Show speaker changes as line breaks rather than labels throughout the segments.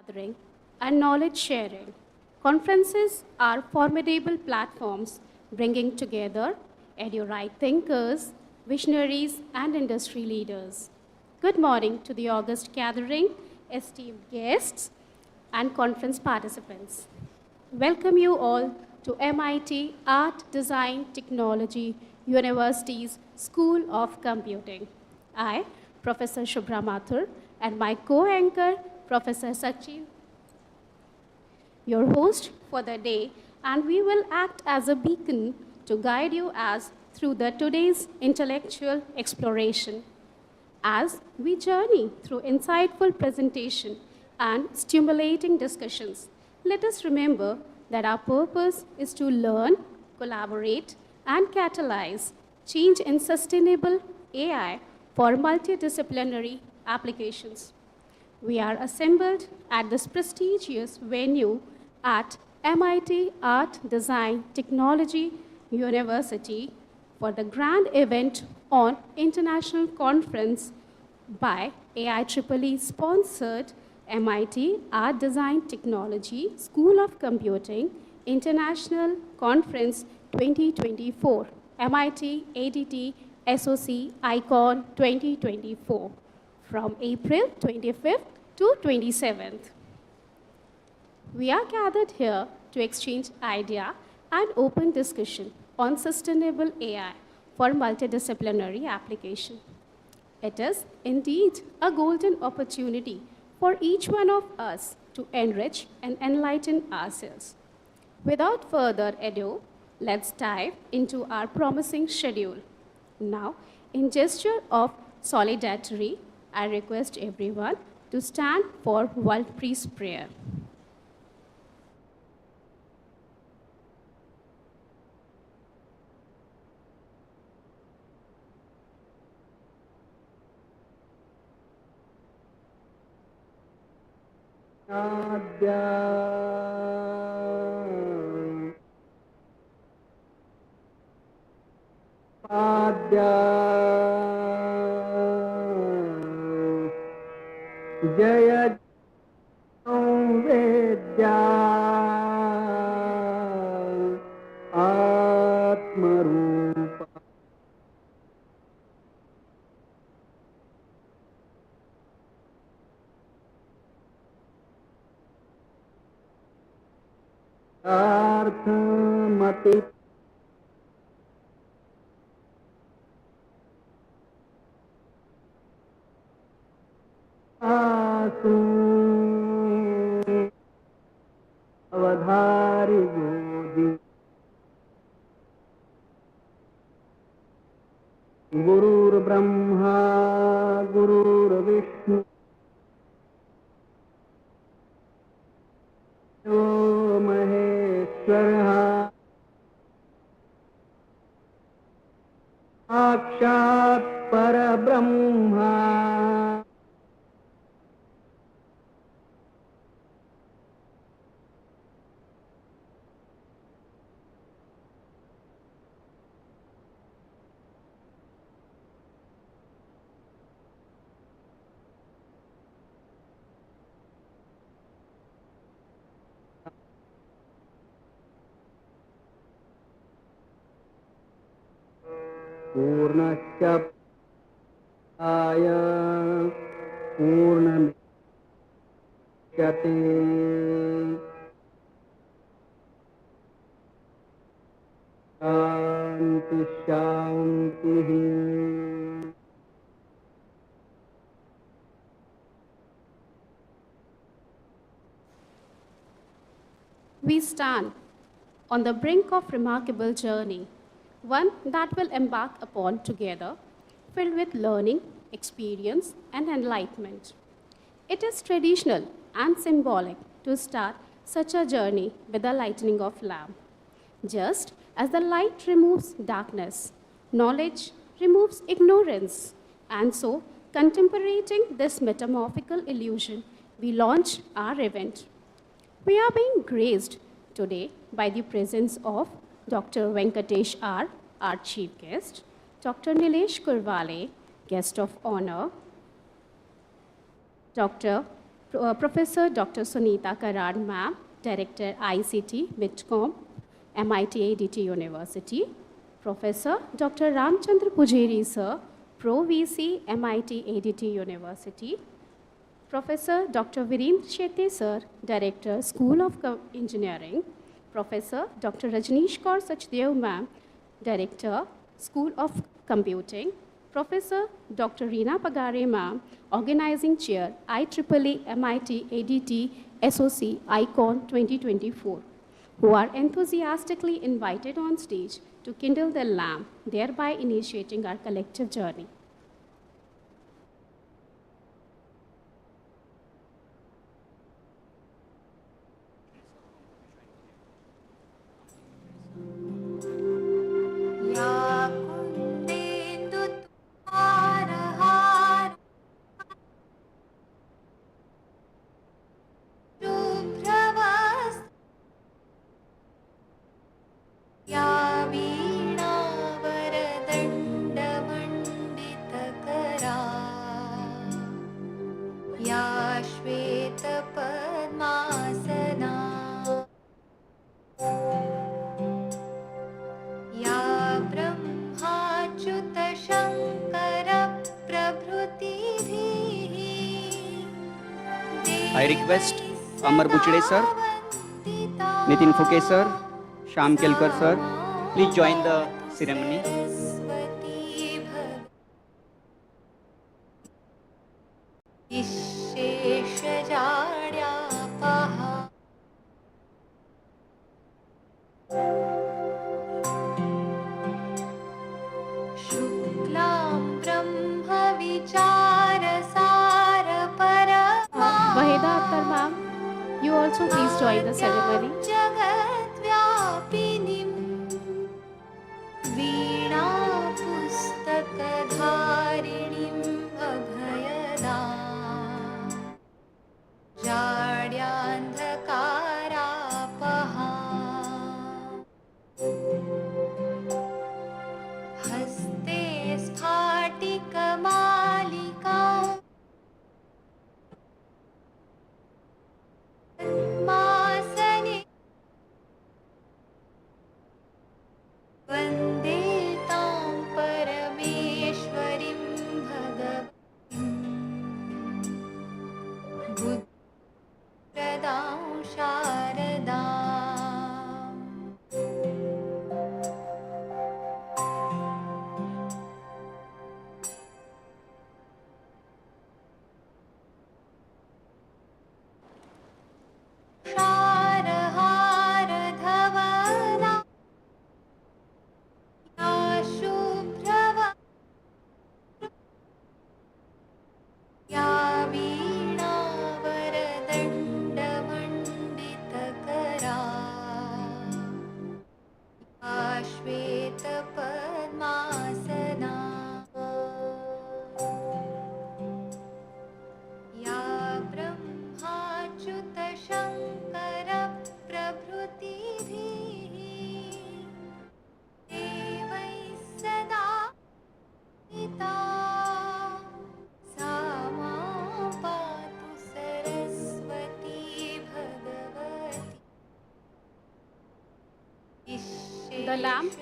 gathering, and knowledge sharing. Conferences are formidable platforms bringing together erudite thinkers, visionaries, and industry leaders. Good morning to the August gathering, esteemed guests, and conference participants. Welcome you all to MIT Art, Design, Technology University's School of Computing. I, Professor Shubhra Mathur, and my co-anchor, Professor Sachin, your host for the day, and we will act as a beacon to guide you as through the today's intellectual exploration. As we journey through insightful presentation and stimulating discussions, let us remember that our purpose is to learn, collaborate, and catalyze change in sustainable AI for multidisciplinary applications. We are assembled at this prestigious venue at MIT Art, Design, Technology University for the grand event on International Conference by IEEE sponsored MIT Art, Design, Technology School of Computing International Conference 2024, MIT-ADT SOC Icon 2024, from April 25th to 27th. We are gathered here to exchange idea and open discussion on sustainable AI for multidisciplinary application. It is indeed a golden opportunity for each one of us to enrich and enlighten ourselves. Without further ado, let's dive into our promising schedule. Now, in gesture of solidarity, I request everyone to stand for World Peace Prayer.
Jaya Vedya Atmarupa Arthamati Asu Avadhari Bodhi Gurur Brahma Gurur Vishnu Maheshwara Sakshat Parabrahma Purnasya Aya Purnamichyate Shanti Shanti.
We stand on the brink of remarkable journey, one that will embark upon together, filled with learning, experience, and enlightenment. It is traditional and symbolic to start such a journey with the lightening of lamp. Just as the light removes darkness, knowledge removes ignorance, and so, contemplating this metamorphical illusion, we launch our event. We are being graced today by the presence of Dr. Venkatesh R., our chief guest, Dr. Nilesh Kurwale, guest of honor, Dr. Professor Dr. Sunita Karad, ma'am, Director ICT, Bitcom, MIT-ADT University. Professor Dr. Ramchandra Pujari, sir, Pro VC, MIT-ADT University. Professor Dr. Virendra Shetty, sir, Director, School of Engineering. Professor Dr. Rajneesh Kaur Sachdev, ma'am, Director, School of Computing. Professor Dr. Reena Pagare, ma'am, Organizing Chair, IEEE MIT ADT SOC ICON 2024, who are enthusiastically invited on stage to kindle the lamp, thereby initiating our collective journey.
I request Amar Buchde sir, Nitin Fuke sir, Shyam Kelkar sir, please join the ceremony.
Vaheda Akhtar, ma'am, you also please join the ceremony. The lamp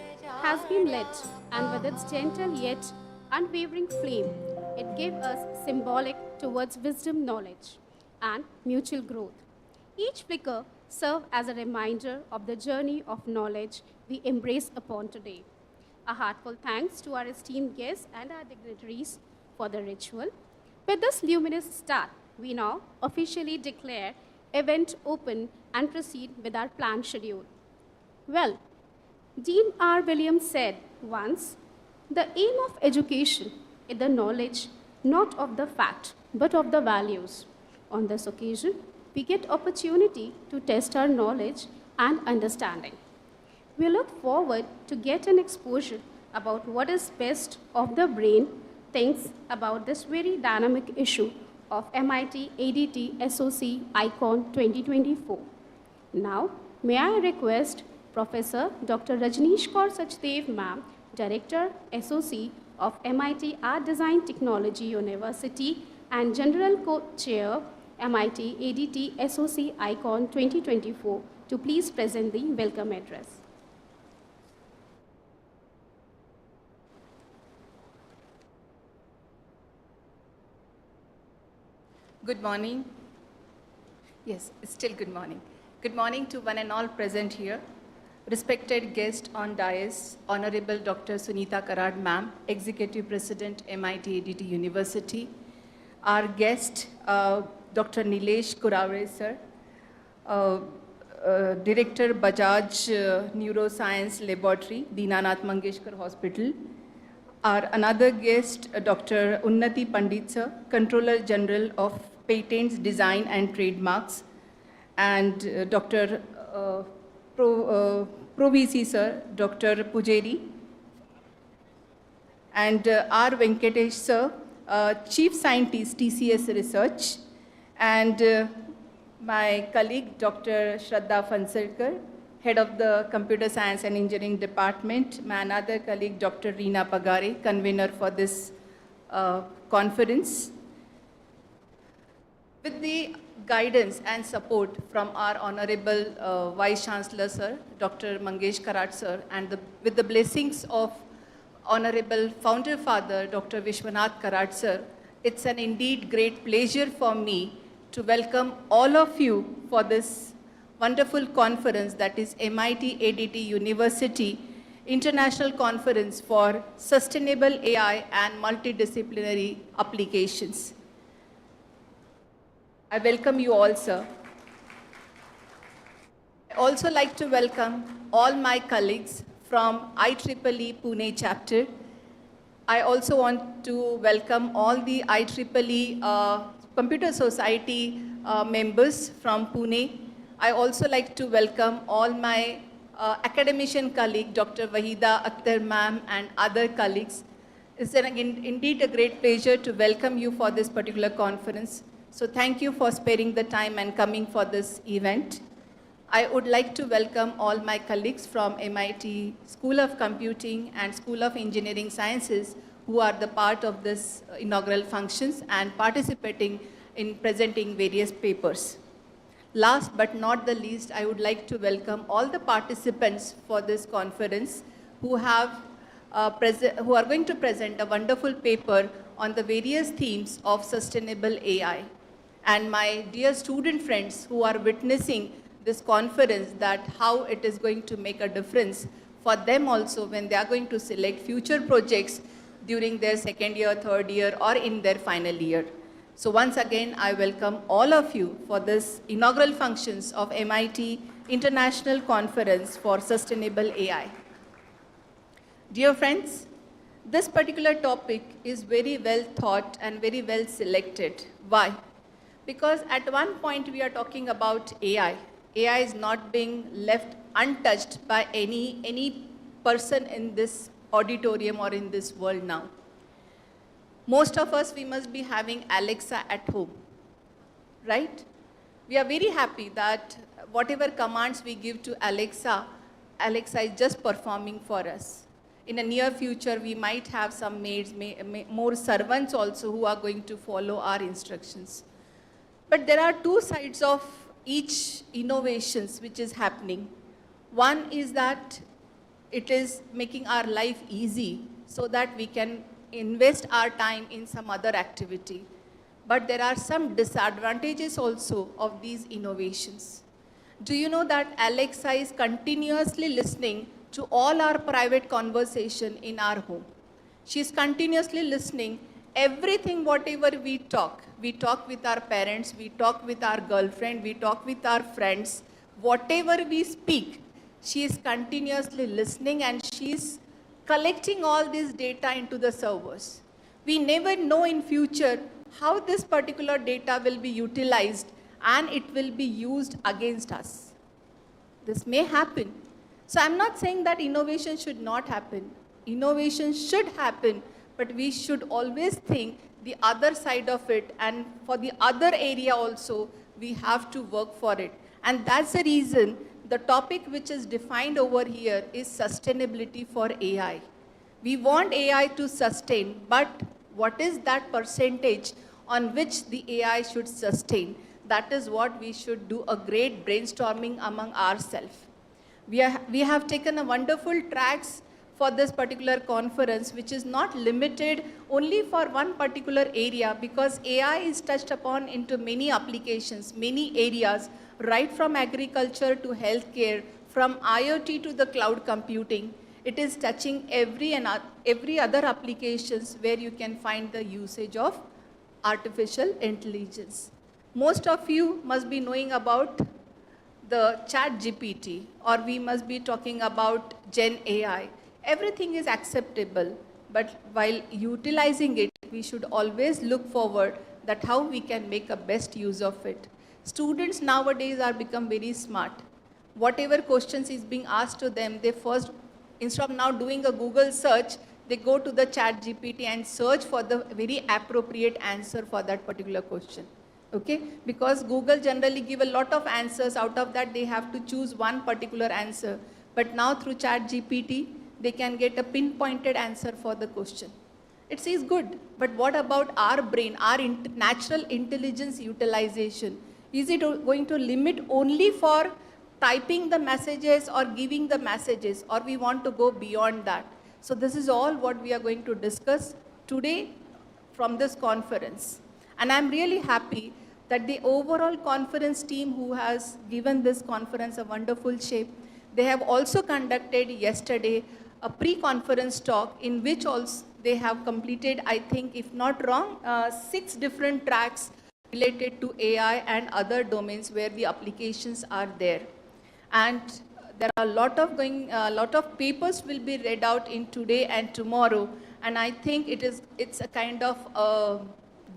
has been lit, and with its gentle yet unwavering flame, it gave us symbolic towards wisdom, knowledge, and mutual growth. Each flicker served as a reminder of the journey of knowledge we embrace upon today. A heartfelt thanks to our esteemed guests and our dignitaries for the ritual. With this luminous start, we now officially declare event open and proceed with our planned schedule. Well, Dean R. Williams said once, the aim of education is the knowledge not of the fact, but of the values. On this occasion, we get opportunity to test our knowledge and understanding. We look forward to get an exposure about what is best of the brain thinks about this very dynamic issue of MIT-ADT SOC ICON 2024. Now, may I request Professor Dr. Rajneesh Kaur Sachdev, ma'am, Director, SOC of MIT Art Design Technology University and General Co-Chair, MIT-ADT SOC Icon 2024 to please present the welcome address.
Good morning. Yes, it's still good morning. Good morning to one and all present here. Respected guest on dais, Honorable Dr. Sunita Karad Ma'am, Executive President, MIT-ADT University. Our guest, Dr. Nilesh Kuravre, sir, Director, Bajaj Neuroscience Laboratory, Dinanath Mangeshkar Hospital. Our another guest, Dr. Unnati Pandit, sir, Controller General of Patents, Design and Trademarks, and Dr. Pro VC, sir, Dr. Pujeri, and R. Venkatesh, sir, Chief Scientist, TCS Research, and my colleague, Dr. Shraddha Fansalkar, Head of the Computer Science and Engineering Department, my another colleague, Dr. Reena Pagare, convener for this conference. With the guidance and support from our Honorable Vice Chancellor, sir, Dr. Mangesh Karat, sir, and with the blessings of Honorable Founder Father, Dr. Vishwanath Karat, sir, it's an indeed great pleasure for me to welcome all of you for this wonderful conference, that is MIT-ADT University International Conference for Sustainable AI and Multidisciplinary Applications. I welcome you all, sir. I also like to welcome all my colleagues from IEEE Pune chapter. I also want to welcome all the IEEE Computer Society members from Pune. I also like to welcome all my academician colleague, Dr. Wahida Akhtar ma'am, and other colleagues. It's indeed a great pleasure to welcome you for this particular conference. So thank you for sparing the time and coming for this event. I would like to welcome all my colleagues from MIT School of Computing and School of Engineering Sciences who are the part of this inaugural functions and participating in presenting various papers. Last but not the least, I would like to welcome all the participants for this conference who are going to present a wonderful paper on the various themes of sustainable AI. And my dear student friends who are witnessing this conference, that how it is going to make a difference for them also when they are going to select future projects during their second year, third year, or in their final year. So once again, I welcome all of you for this inaugural functions of MIT International Conference for Sustainable AI. Dear friends, this particular topic is very well thought and very well selected. Why? Because at one point we are talking about AI. AI is not being left untouched by any person in this auditorium or in this world now. Most of us, we must be having Alexa at home, right? We are very happy that whatever commands we give to Alexa, Alexa is just performing for us. In the near future, we might have some maids, more servants also who are going to follow our instructions. But there are two sides of each innovations which is happening. One is that it is making our life easy so that we can invest our time in some other activity. But there are some disadvantages also of these innovations. Do you know that Alexa is continuously listening to all our private conversation in our home? She is continuously listening everything, whatever we talk. We talk with our parents, we talk with our girlfriend, we talk with our friends. Whatever we speak, she is continuously listening and she is collecting all this data into the servers. We never know in future how this particular data will be utilized and it will be used against us. This may happen. So I'm not saying that innovation should not happen. Innovation should happen, but we should always think the other side of it, and for the other area also, we have to work for it. And that's the reason the topic which is defined over here is sustainability for AI. We want AI to sustain, but what is that percentage on which the AI should sustain? that is what we should do, a great brainstorming among ourselves. We have taken a wonderful tracks for this particular conference, which is not limited only for one particular area, because AI is touched upon into many applications, many areas, right from agriculture to healthcare, from IoT to the cloud computing. It is touching every other applications where you can find the usage of artificial intelligence. Most of you must be knowing about the chat GPT, or we must be talking about Gen AI. Everything is acceptable, but while utilizing it, we should always look forward that how we can make a best use of it. Students nowadays are become very smart. Whatever questions is being asked to them, they first, instead of now doing a Google search, they go to the chat GPT and search for the very appropriate answer for that particular question. Okay? Because Google generally give a lot of answers. Out of that, they have to choose one particular answer. But now through chat GPT, they can get a pinpointed answer for the question. It is good, but what about our brain, our natural intelligence utilization? Is it going to limit only for typing the messages or giving the messages, or we want to go beyond that? So this is all what we are going to discuss today from this conference. And I'm really happy that the overall conference team who has given this conference a wonderful shape, they have also conducted yesterday a pre-conference talk in which also they have completed, I think, if not wrong, 6 different tracks related to AI and other domains where the applications are there. And there are a lot of papers will be read out in today and tomorrow. And I think it's a kind of a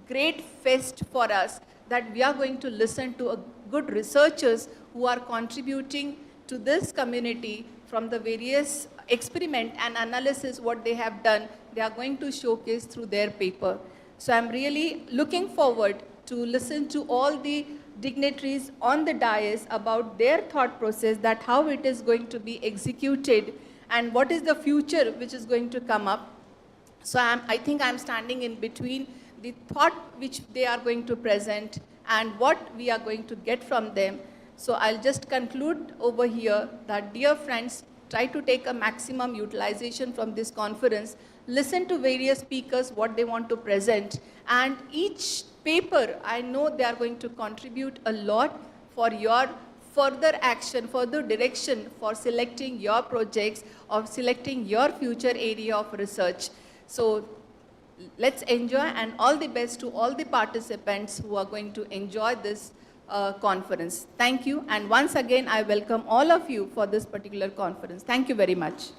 great fest for us that we are going to listen to good researchers who are contributing to this community from the various experiment and analysis what they have done, they are going to showcase through their paper. So I'm really looking forward to listen to all the dignitaries on the dais about their thought process, that how it is going to be executed and what is the future which is going to come up. So I think I'm standing in between the thought which they are going to present and what we are going to get from them. So I'll just conclude over here that, dear friends, try to take a maximum utilization from this conference, listen to various speakers, what they want to present, and each paper, I know they are going to contribute a lot for your further action, further direction for selecting your projects or selecting your future area of research. So let's enjoy, and all the best to all the participants who are going to enjoy this conference. Thank you, and once again I welcome all of you for this particular conference. Thank you very much.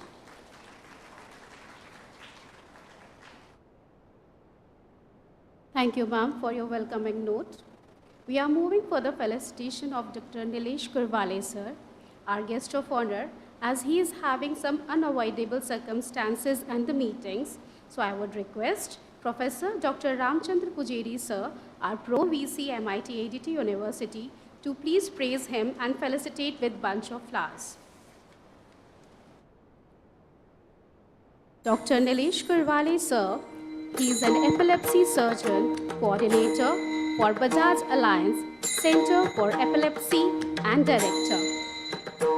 Thank you, ma'am, for your welcoming note. We are moving for the felicitation of Dr. Nilesh Kurwale, sir, our guest of honor, as he is having some unavoidable circumstances and the meetings. So I would request Professor Dr. Ramchandra Pujari, sir, our Pro VC MIT-ADT University, to please praise him and felicitate with bunch of flowers. Dr. Nilesh Kurwale, sir, he is an epilepsy surgeon, coordinator for Bajaj Alliance Center for Epilepsy and director,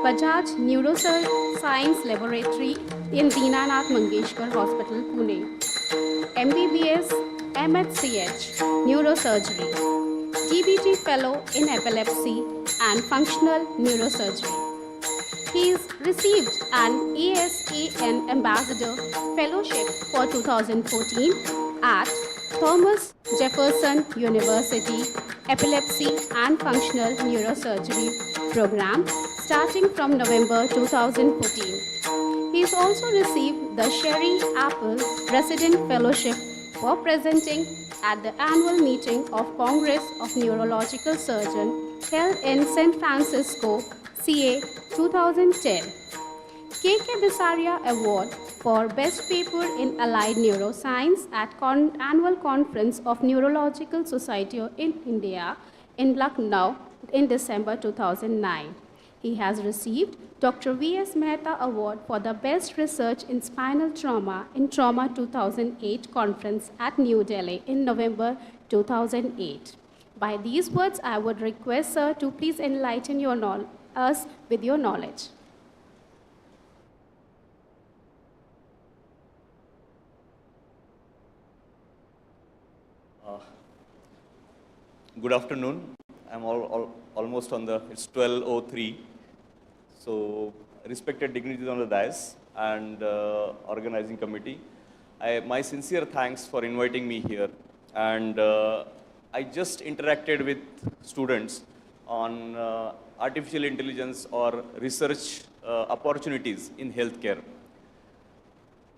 Bajaj Neuroscience Laboratory in Dinanath Mangeshkar Hospital, Pune, MBBS MHCH Neurosurgery, DBT Fellow in Epilepsy and Functional Neurosurgery. He is received an ASAN Ambassador Fellowship for 2014 at Thomas Jefferson University Epilepsy and Functional Neurosurgery program starting from November 2014. He has also received the Sherry Apple Resident Fellowship for presenting at the annual meeting of Congress of Neurological Surgeons held in San Francisco, CA 2010. K.K. Bisaria Award for Best Paper in Allied Neuroscience at Annual Conference of Neurological Society in India in Lucknow in December 2009. He has received Dr. V.S. Mehta Award for the Best Research in Spinal Trauma in Trauma 2008 Conference at New Delhi in November 2008. By these words, I would request, sir, to please enlighten us with your knowledge.
Good afternoon. I'm almost on the, it's 12:03. So, respected dignitaries on the dais and organizing committee, my sincere thanks for inviting me here. And I just interacted with students on artificial intelligence or research opportunities in healthcare.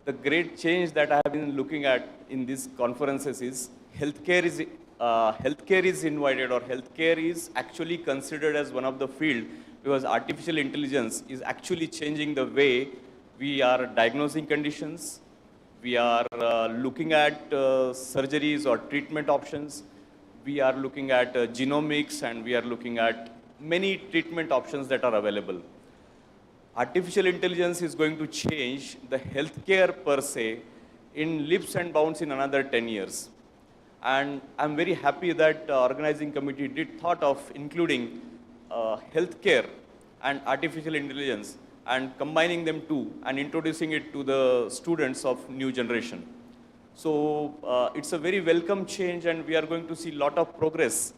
The great change that I have been looking at in these conferences is healthcare is invited, or healthcare is actually considered as one of the field, because artificial intelligence is actually changing the way we are diagnosing conditions, we are looking at surgeries or treatment options, we are looking at genomics, and we are looking at many treatment options that are available. Artificial intelligence is going to change the healthcare per se in leaps and bounds in another 10 years. And I'm very happy that the organizing committee did thought of including healthcare and artificial intelligence and combining them two and introducing it to the students of new generation. So it's a very welcome change, and we are going to see a lot of progress.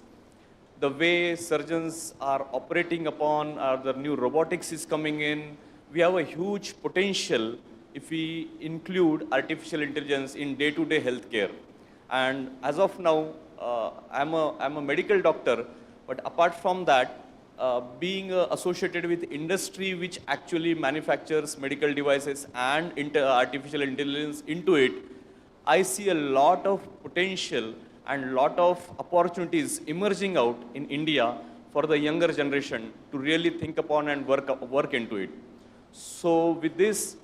The way surgeons are operating upon, the new robotics is coming in. We have a huge potential if we include artificial intelligence in day-to-day healthcare. And as of now, I'm a medical doctor, but apart from that, being associated with industry which actually manufactures medical devices and artificial intelligence into it, I see a lot of potential and lot of opportunities emerging out in India for the younger generation to really think upon and work into it. So with this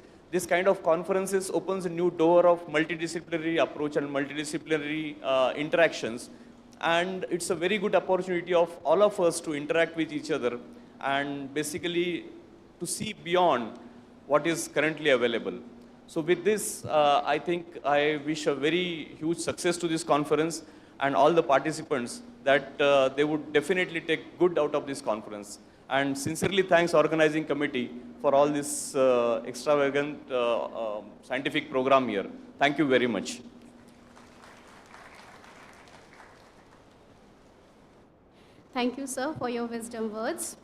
kind of conferences opens a new door of multidisciplinary approach and multidisciplinary interactions. And it's a very good opportunity of all of us to interact with each other and basically to see beyond what is currently available. So with this, I think I wish a very huge success to this conference and all the participants, that they would definitely take good out of this conference. And sincerely thanks organizing committee for all this extravagant scientific program here. Thank you very much.
Thank you, sir, for your wisdom words.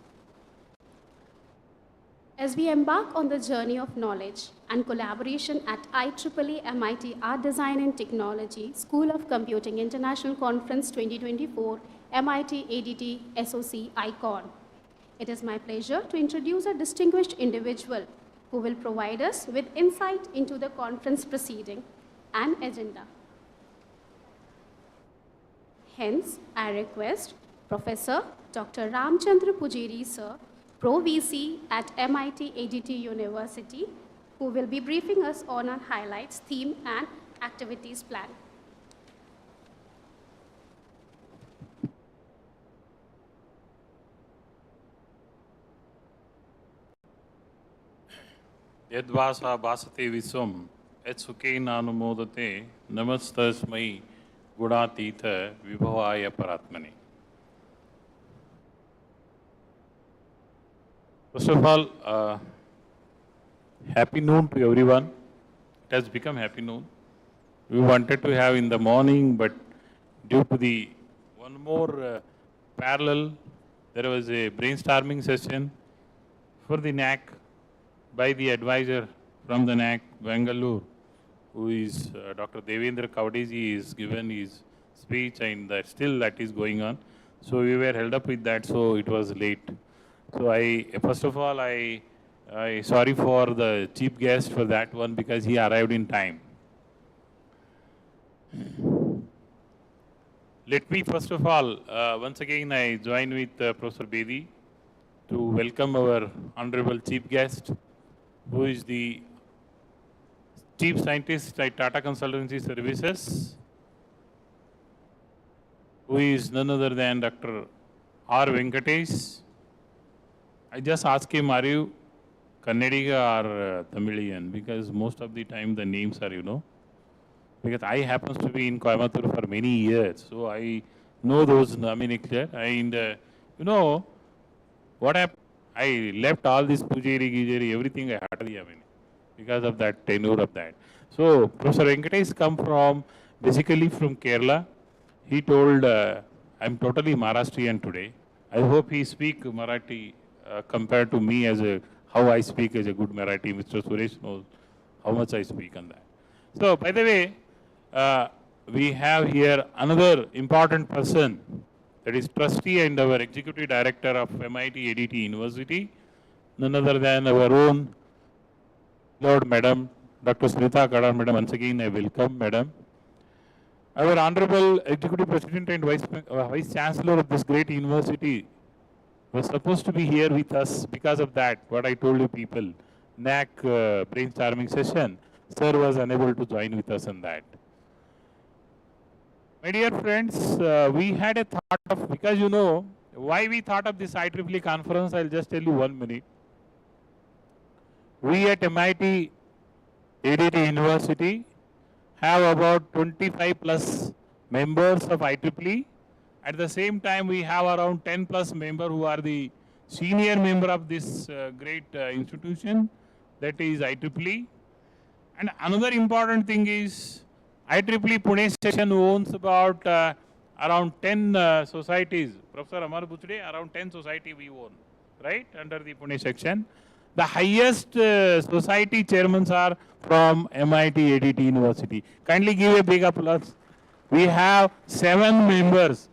As we embark on the journey of knowledge and collaboration at IEEE MIT Art Design and Technology School of Computing International Conference 2024 MIT-ADT SOC ICON, it is my pleasure to introduce a distinguished individual who will provide us with insight into the conference proceeding and agenda. Hence, I request Professor Dr. Ramchandra Pujari, sir, Pro VC at MIT-ADT University, who will be briefing us on our highlights, theme, and activities plan.
Yadvasa basate viswam, etsukeina anumodate, namastasmai gudatitha vibhavaya paratmane. First of all, happy noon to everyone. It has become happy noon. We wanted to have in the morning, but due to the one more parallel, there was a brainstorming session for the NAC by the advisor from the NAC, Bangalore, who is Dr. Devendra Kavadiji, is given his speech, and still that is going on. So we were held up with that, so it was late. So first of all, I sorry for the chief guest for that one, because he arrived in time. Let me first of all, once again, I join with Professor Bedi to welcome our honorable chief guest, who is the chief scientist at Tata Consultancy Services, who is none other than Dr. R. Venkatesh. I just asked him, are you Kannadiga or Tamilian? Because most of the time the names are, because I happens to be in Coimbatore for many years, so I know those, I mean, clear. And, you know, what happened? I left all this Pujeri, Gijeri, everything I had, I mean, because of that tenure of that. So, Professor Venkatesh come from, basically from Kerala. He told, I'm totally Maharashtrian today. I hope he speak Marathi compared to me as a, how I speak as a good Marathi. Mr. Suresh knows how much I speak on that. So, by the way, we have here another important person, that is trustee and our executive director of MIT-ADT University, none other than our own Lord Madam, Dr. Smita Kadar Madam. Once again, I welcome Madam. Our Honorable Executive President and Vice Chancellor of this great university was supposed to be here with us. Because of that, what I told you people, NAC brainstorming session, Sir was unable to join with us on that. My dear friends, we had a thought of, because you know, why we thought of this IEEE conference, I'll just tell you 1 minute. We at MIT-ADT University have about 25 plus members of IEEE. At the same time, we have around 10 plus members who are the senior member of this great institution, that is IEEE. And another important thing is, IEEE Pune section owns about around 10 societies. Professor Amar Buchde, around 10 society we own, right, under the Pune section. The highest society chairmen are from MIT-ADT University. Kindly give a big applause. We have 7 members,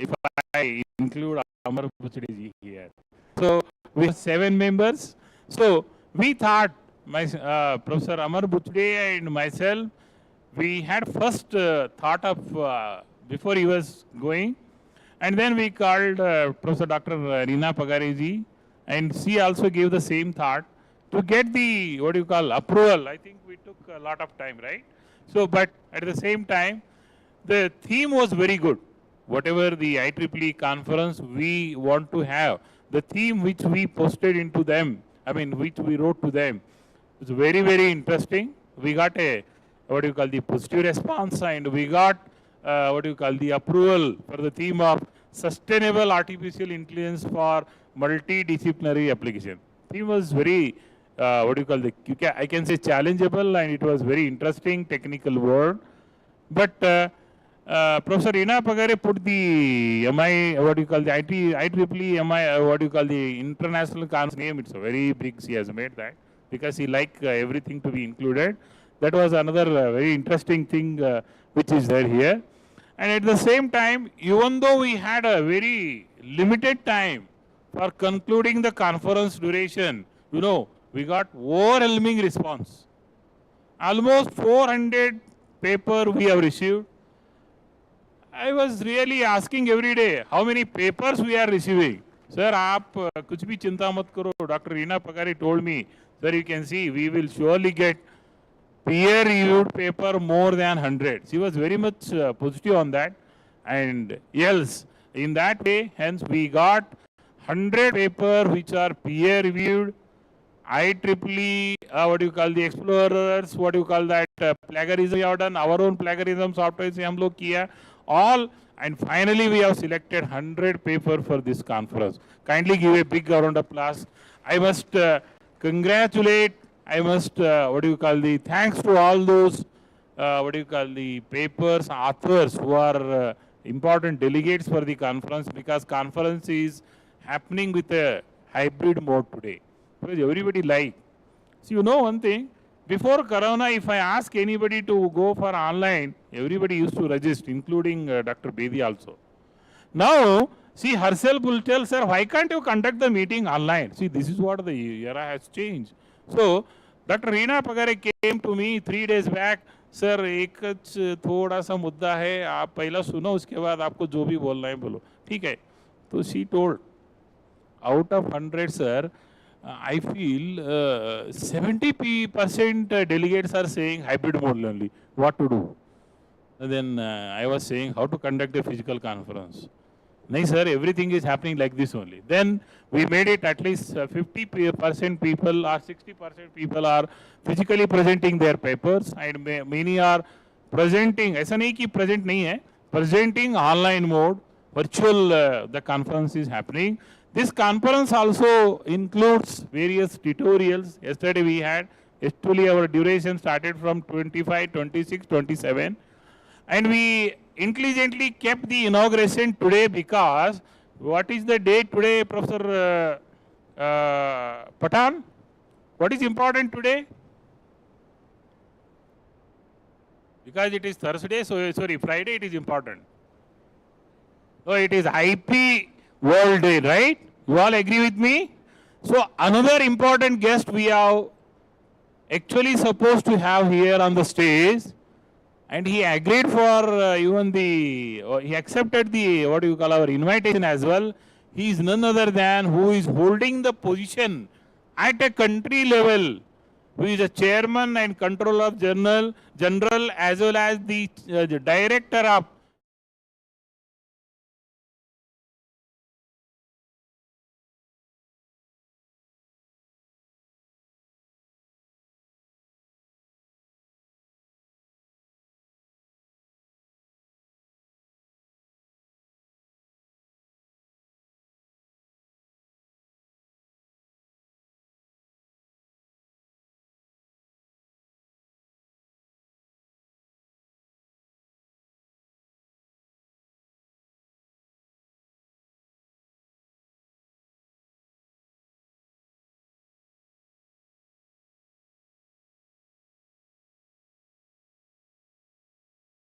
if I include Amar Buchde ji here. So we have 7 members. So we thought, Professor Amar Buchde and myself, we had first thought of, before he was going, and then we called Professor Dr. Reena Pagare ji, and she also gave the same thought to get the, what do you call, approval. I think we took a lot of time, right? So, but at the same time, the theme was very good. Whatever the IEEE conference we want to have, the theme which we posted into them, I mean, which we wrote to them, was very, very interesting. We got a, what do you call, the positive response, and we got, what do you call, the approval for the theme of sustainable artificial intelligence for multidisciplinary application. Theme was very, what do you call, I can say challengeable, and it was very interesting technical word. But Professor Reena Pagare put the what do you call, the IEEE what do you call, the international conference name. It's a very big, she has made that, because he liked everything to be included. That was another very interesting thing which is there here. And at the same time, even though we had a very limited time for concluding the conference duration, you know, we got overwhelming response. Almost 400 paper we have received. I was really asking every day, how many papers we are receiving? Sir, aap kuch bhi chinta mat karo. Dr. Reena Pagare told me, sir, you can see, we will surely get peer-reviewed paper more than 100. She was very much positive on that. And yes, in that way, hence we got 100 paper which are peer-reviewed, IEEE, what do you call, the explorers, what do you call that, plagiarism we have done, our own plagiarism software se hum log kiya, all, and finally we have selected 100 paper for this conference. Kindly give a big round of applause. I must congratulate, I must, what do you call, the thanks to all those, what do you call, the papers, authors who are important delegates for the conference, because conference is happening with a hybrid mode today. Because everybody like. So you know one thing, before Corona, if I ask anybody to go for online, everybody used to register, including Dr. Bedi also. Now, she herself will tell, sir, why can't you conduct the meeting online? See, this is what the era has changed. So, Dr. Reena Pagare came to me 3 days back, sir, एक थोड़ा सा मुद्दा है, आप पहला सुनो, उसके बाद आपको जो भी बोलना है बोलो, ठीक है? तो she told, out of 100, sir, I feel 70% delegates are saying hybrid mode only. What to do? And then I was saying how to conduct a physical conference. No, sir, everything is happening like this only. Then we made it at least 50% people or 60% people are physically presenting their papers, and many are presenting, ऐसा नहीं कि present नहीं है, presenting online mode, virtual the conference is happening. This conference also includes various tutorials. Yesterday we had, actually our duration started from 25, 26, 27. And we intelligently kept the inauguration today because what is the date today, Professor Patan? What is important today? Because it is Thursday, so sorry, Friday it is important. So it is IP World Day, right? You all agree with me? So another important guest we are actually supposed to have here on the stage, and he agreed for even the, he accepted the, what do you call, our invitation as well. He is none other than who is holding the position at a country level, who is a chairman and controller general as well as the director of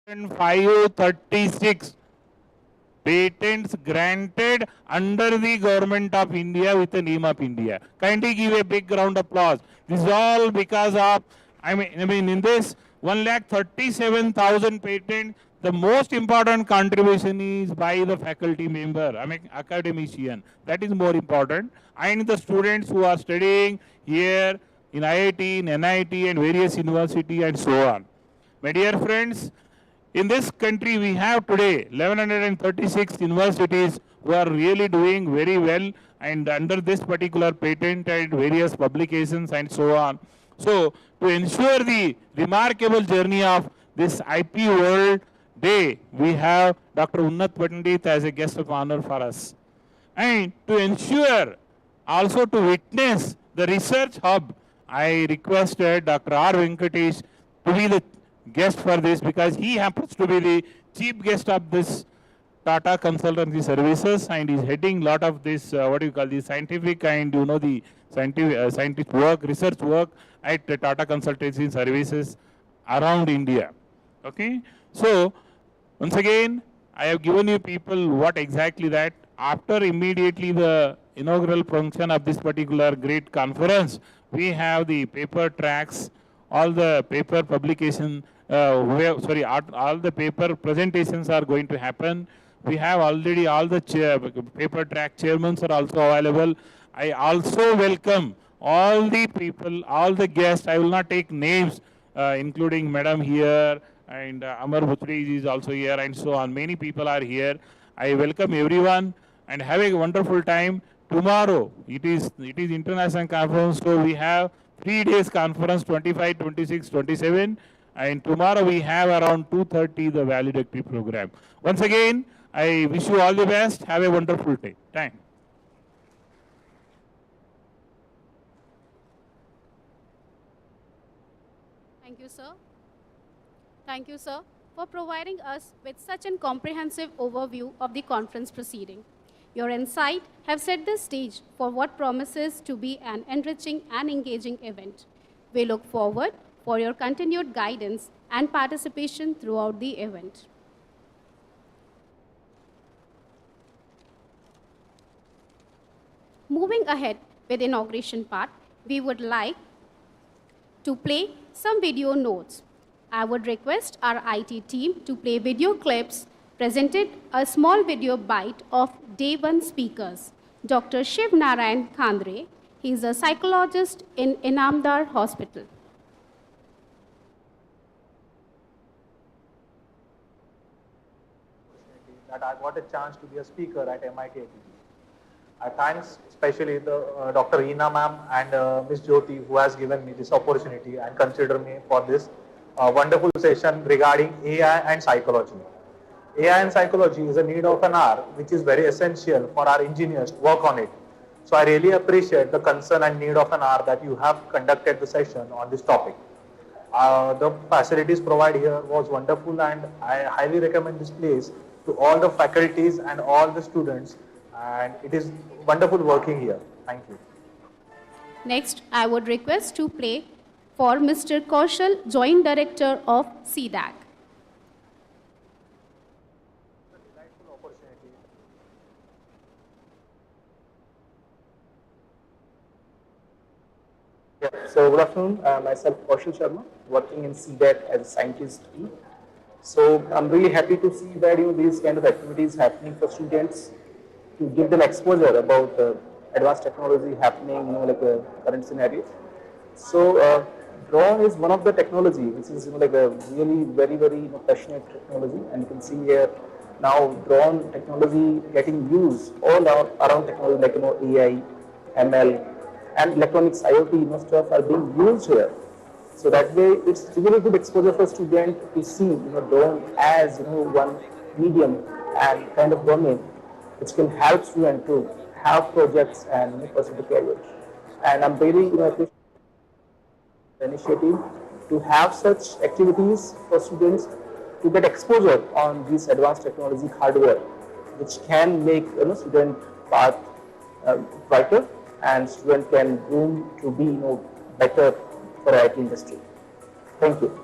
and 536 patents granted under the government of India with the name of India. Kindly give a big round of applause. This is all because of, I mean in this 1,37,000 patents, the most important contribution is by the faculty member, I mean academician. That is more important. And the students who are studying here in IIT, in NIT and various universities and so on. My dear friends, in this country, we have today 1136 universities who are really doing very well and under this particular patent and various publications and so on. So, to ensure the remarkable journey of this IP World Day, we have Dr. Unnat Pandit as a guest of honor for us. And to ensure, also to witness the research hub, I requested Dr. R. Venkatesh to be the guest for this because he happens to be the chief guest of this Tata Consultancy Services and is heading lot of this, what do you call, the scientific and the scientific work, research work at Tata Consultancy Services around India. Okay, so once again, I have given you people what exactly that. After immediately the inaugural function of this particular great conference, we have the paper tracks, all the paper publication, all the paper presentations are going to happen. We have already all the paper track chairmen are also available. I also welcome all the people, all the guests. I will not take names, including Madam here and Amar Bhutre is also here and so on. Many people are here. I welcome everyone and have a wonderful time. Tomorrow, it is international conference, so we have 3 days conference, 25, 26, 27. And tomorrow we have around 2:30 the valedictory program. Once again, I wish you all the best. Have a wonderful day. Thanks.
Thank you, sir. Thank you, sir, for providing us with such a comprehensive overview of the conference proceeding. Your insight have set the stage for what promises to be an enriching and engaging event. We look forward for your continued guidance and participation throughout the event. Moving ahead with the inauguration part, we would like to play some video notes. I would request our IT team to play video clips presented a small video bite of Day 1 speakers. Dr. Shiv Narayan Khandre, he is a psychologist in Inamdar Hospital.
That I got a chance to be a speaker at MIT-ADT. I thanks especially the Dr. Reena ma'am and Ms. Jyoti who has given me this opportunity and consider me for this wonderful session regarding AI and psychology. AI and psychology is a need of an hour, which is very essential for our engineers to work on it. So I really appreciate the concern and need of an hour that you have conducted the session on this topic. The facilities provided here was wonderful, and I highly recommend this place to all the faculties and all the students, and it is wonderful working here. Thank you.
Next, I would request to play for Mr. Kaushal, Joint Director of CDAC.
Yeah. So good afternoon, myself Kaushal Sharma, working in CDAT as a scientist. So I'm really happy to see that these kind of activities happening for students to give them exposure about advanced technology happening, like a current scenario. So drone is one of the technology which is like a really very passionate technology, and you can see here now drone technology getting used all around technology like AI, ML, and electronics, IoT, stuff are being used here. So that way, it's really good exposure for students to see, drone as one medium and kind of domain which can help students to have projects and pursue the career. And I'm really appreciate the initiative to have such activities for students to get exposure on these advanced technology hardware, which can make student path brighter, and student can groom to be better for IT industry. Thank you.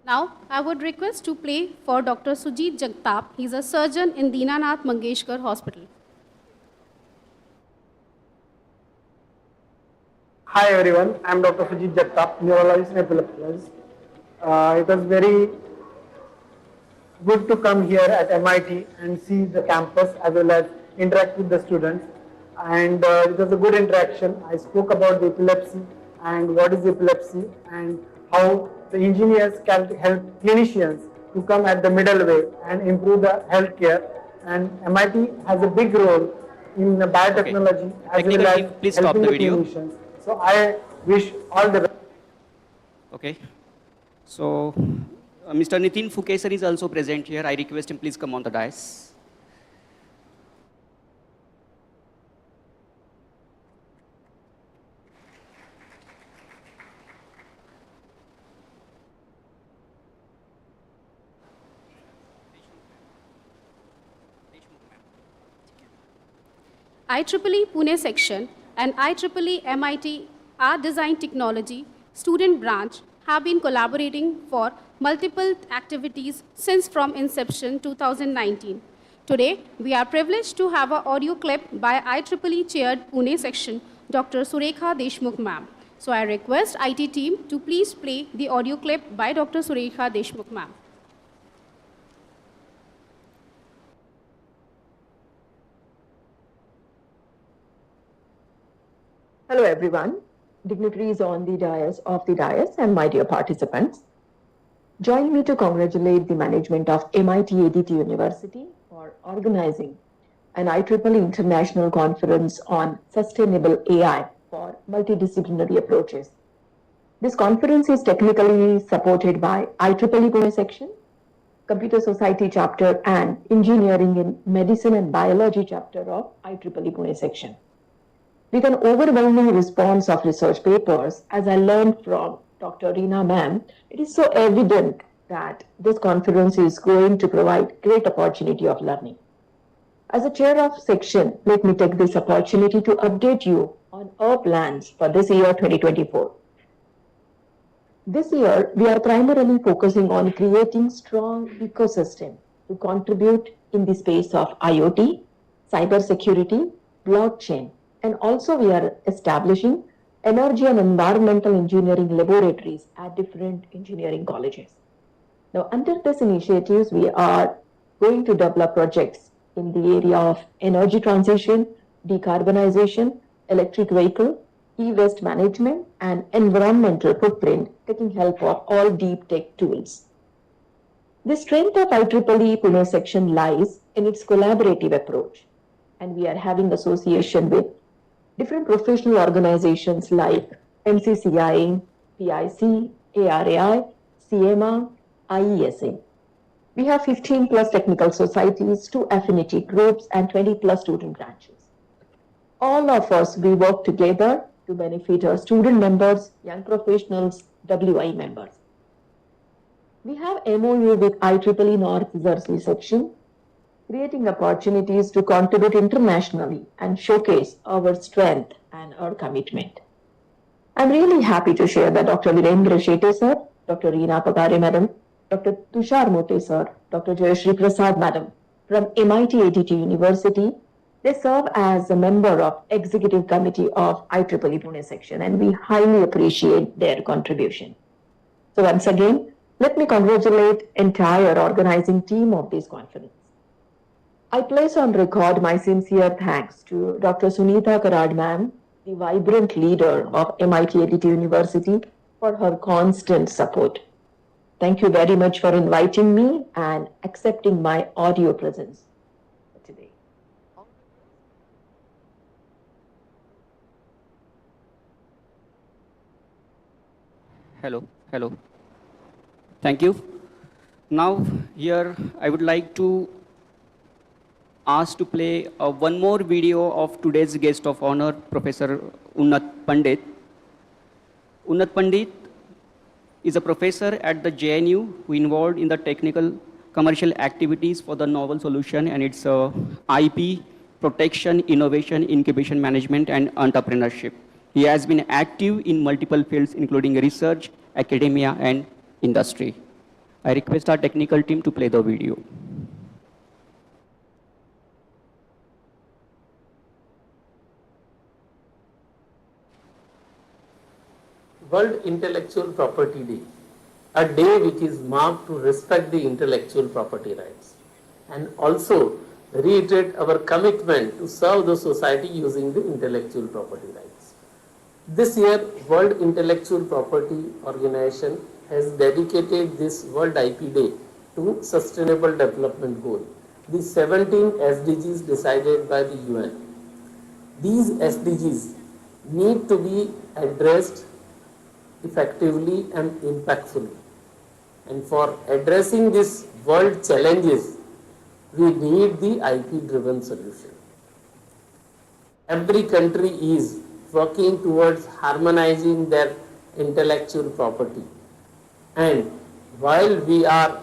Now, I would request to play for Dr. Sujit Jagtap. He's a surgeon in Dinanath Mangeshkar Hospital.
Hi everyone, I am Dr. Sujit Jagtap, neurologist and epileptologist. It was very good to come here at MIT and see the campus as well as interact with the students. And it was a good interaction. I spoke about the epilepsy and what is epilepsy and how the engineers can help clinicians to come at the middle way and improve the healthcare. And MIT has a big role in the biotechnology as well as
please stop
helping
the
the
video.
clinicians. So I wish all the best.
Okay. So, Mr. Nitin Fukesar is also present here. I request him please come on the dais.
IEEE Pune section and IEEE MIT Art Design Technology student branch have been collaborating for multiple activities since from inception 2019. Today, we are privileged to have an audio clip by IEEE chaired Pune section, Dr. Surekha Deshmukh ma'am. So I request IT team to please play the audio clip by Dr. Surekha Deshmukh ma'am.
Hello everyone, dignitaries on the dais and my dear participants. Join me to congratulate the management of MIT-ADT University for organizing an IEEE International Conference on Sustainable AI for Multidisciplinary Approaches. This conference is technically supported by IEEE Pune section, Computer Society chapter and Engineering in Medicine and Biology chapter of IEEE Pune section. With an overwhelming response of research papers, as I learned from Dr. Reena ma'am, it is so evident that this conference is going to provide great opportunity of learning. As a chair of section, let me take this opportunity to update you on our plans for this year 2024. This year, we are primarily focusing on creating strong ecosystem to contribute in the space of IoT, cybersecurity, blockchain, and also we are establishing energy and environmental engineering laboratories at different engineering colleges. Now, under these initiatives, we are going to develop projects in the area of energy transition, decarbonization, electric vehicle, e-waste management, and environmental footprint, taking help of all deep tech tools. The strength of IEEE Pune section lies in its collaborative approach, and we are having association with different professional organizations like MCCI, PIC, ARAI, CMA, IESA. We have 15 plus technical societies, 2 affinity groups, and 20 plus student branches. All of us, we work together to benefit our student members, young professionals, WI members. We have MOU with IEEE North Jersey section, creating opportunities to contribute internationally and showcase our strength and our commitment. I'm really happy to share that Dr. Virendra Shetty sir, Dr. Reena Pagare madam, Dr. Tushar Mote sir, Dr. Jayashree Prasad madam from MIT-ADT University, they serve as a member of Executive Committee of IEEE Pune section, and we highly appreciate their contribution. So once again, let me congratulate entire organizing team of this conference. I place on record my sincere thanks to Dr. Sunita Karad ma'am, the vibrant leader of MIT-ADT University, for her constant support. Thank you very much for inviting me and accepting my audio presence today.
Hello. Thank you. Now, here I would like to ask to play one more video of today's guest of honor, Professor Unnat Pandit. Unnat Pandit is a professor at the JNU who involved in the technical commercial activities for the novel solution and its IP, protection, innovation, incubation management, and entrepreneurship. He has been active in multiple fields, including research, academia, and industry. I request our technical team to play the video.
World Intellectual Property Day, a day which is marked to respect the intellectual property rights and also reiterate our commitment to serve the society using the intellectual property rights. This year, World Intellectual Property Organization has dedicated this World IP Day to Sustainable Development Goal, the 17 SDGs decided by the UN. These SDGs need to be addressed effectively and impactfully. And for addressing these world challenges, we need the IP-driven solution. Every country is working towards harmonizing their intellectual property. And while we are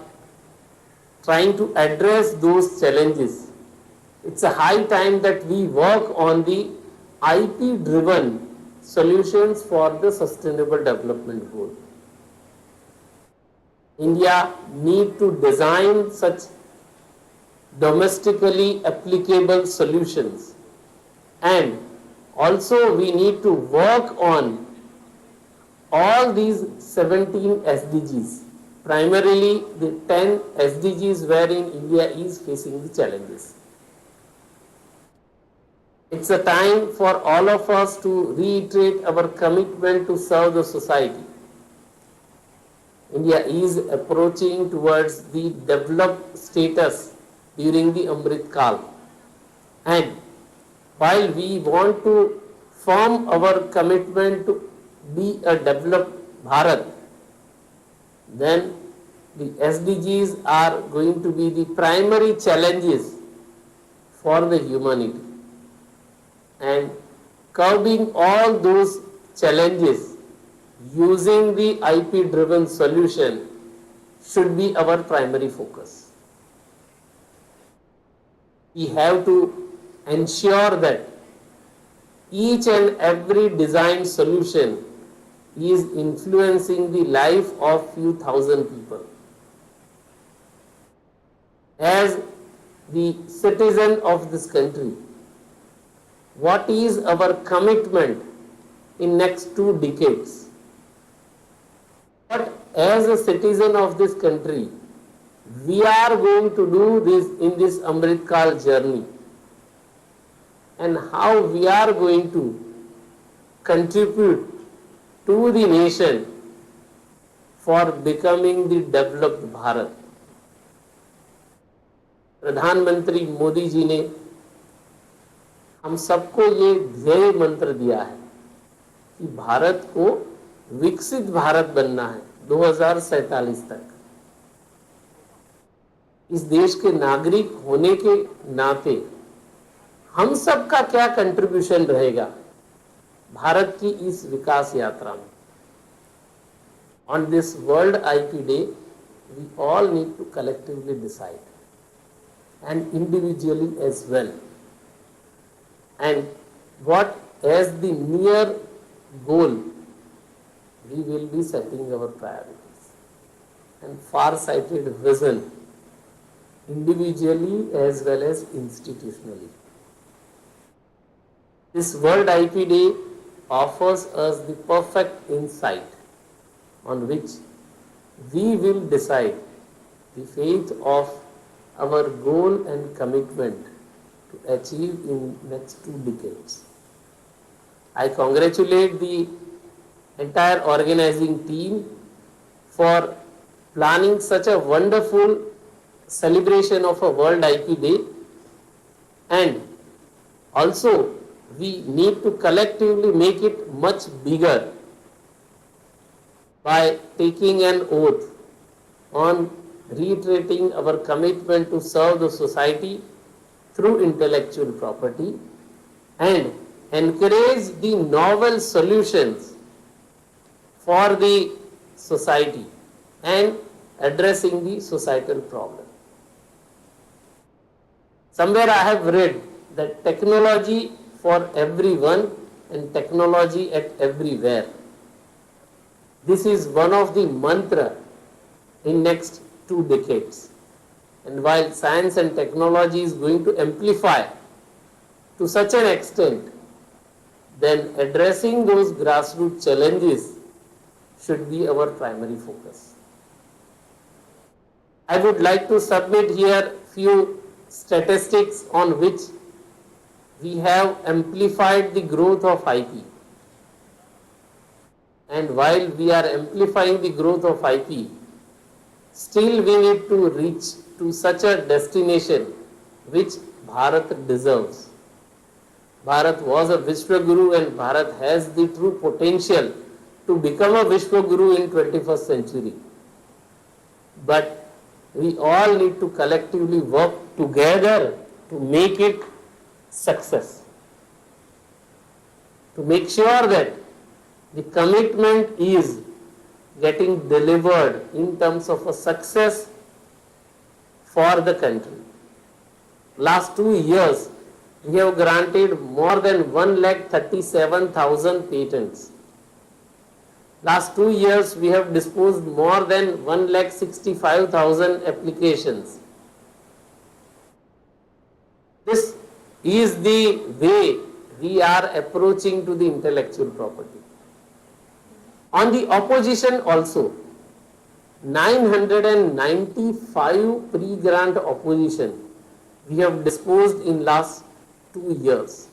trying to address those challenges, it's a high time that we work on the IP-driven solutions for the sustainable development goal. India need to design such domestically applicable solutions, and also we need to work on all these 17 SDGs, primarily the 10 SDGs wherein India is facing the challenges. It's a time for all of us to reiterate our commitment to serve the society. India is approaching towards the developed status during the Amrit Kal. And while we want to form our commitment to be a developed Bharat, then the SDGs are going to be the primary challenges for the humanity. And curbing all those challenges using the IP-driven solution should be our primary focus. We have to ensure that each and every design solution is influencing the life of few thousand people. As the citizen of this country, what is our commitment in next 2 decades? But as a citizen of this country, we are going to do this in this Amrit Kal journey, and how we are going to contribute to the nation for becoming the developed Bharat. प्रधानमंत्री मोदी जी ने हम सबको ये ध्येय मंत्र दिया है कि भारत को विकसित भारत बनना है 2047 तक। इस देश के नागरिक होने के नाते हम सब का क्या कंट्रीब्यूशन रहेगा भारत की इस विकास यात्रा में. On this World IP Day, we all need to collectively decide, and individually as well. And what as the near goal, we will be setting our priorities and far-sighted vision, individually as well as institutionally. This World IP Day offers us the perfect insight on which we will decide the fate of our goal and commitment to achieve in next 2 decades. I congratulate the entire organizing team for planning such a wonderful celebration of a World IP Day, and also we need to collectively make it much bigger by taking an oath on reiterating our commitment to serve the society through intellectual property and encourage the novel solutions for the society and addressing the societal problem. Somewhere I have read that technology for everyone and technology at everywhere. This is one of the mantra in next 2 decades. And while science and technology is going to amplify to such an extent, then addressing those grassroots challenges should be our primary focus. I would like to submit here few statistics on which we have amplified the growth of IP. And while we are amplifying the growth of IP, still we need to reach to such a destination which Bharat deserves. Bharat was a Vishwaguru, and Bharat has the true potential to become a Vishwaguru in 21st century. But we all need to collectively work together to make it success. To make sure that the commitment is getting delivered in terms of a success for the country. Last 2 years, we have granted more than 1,37,000 patents. Last 2 years, we have disposed more than 1,65,000 applications. This is the way we are approaching to the intellectual property. On the opposition also, 995 pre-grant opposition we have disposed in last 2 years.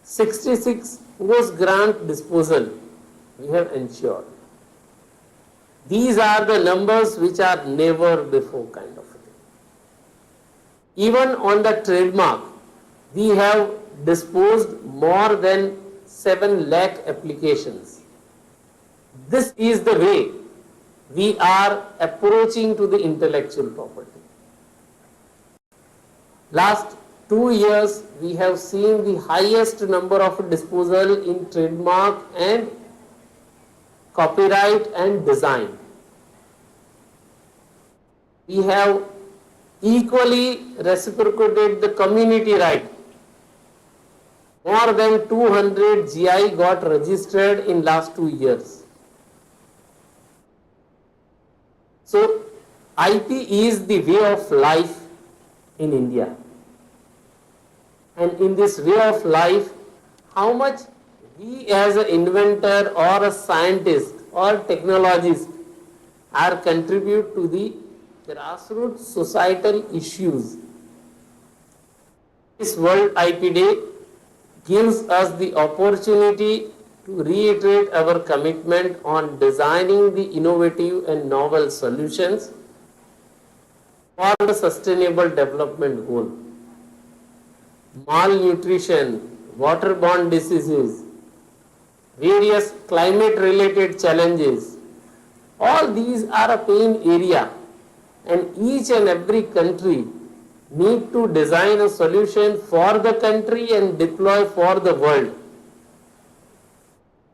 66 post-grant disposal we have ensured. These are the numbers which are never before kind of a thing. Even on the trademark, we have disposed more than 7 lakh applications. This is the way we are approaching to the intellectual property. Last 2 years, we have seen the highest number of disposal in trademark and copyright and design. We have equally reciprocated the community right. More than 200 GI got registered in last 2 years. So, IP is the way of life in India. And in this way of life, how much we as an inventor or a scientist or technologist are contribute to the grassroots societal issues. This World IP Day gives us the opportunity to reiterate our commitment on designing the innovative and novel solutions for the sustainable development goal. Malnutrition, waterborne diseases, various climate related challenges, all these are a pain area and each and every country need to design a solution for the country and deploy for the world.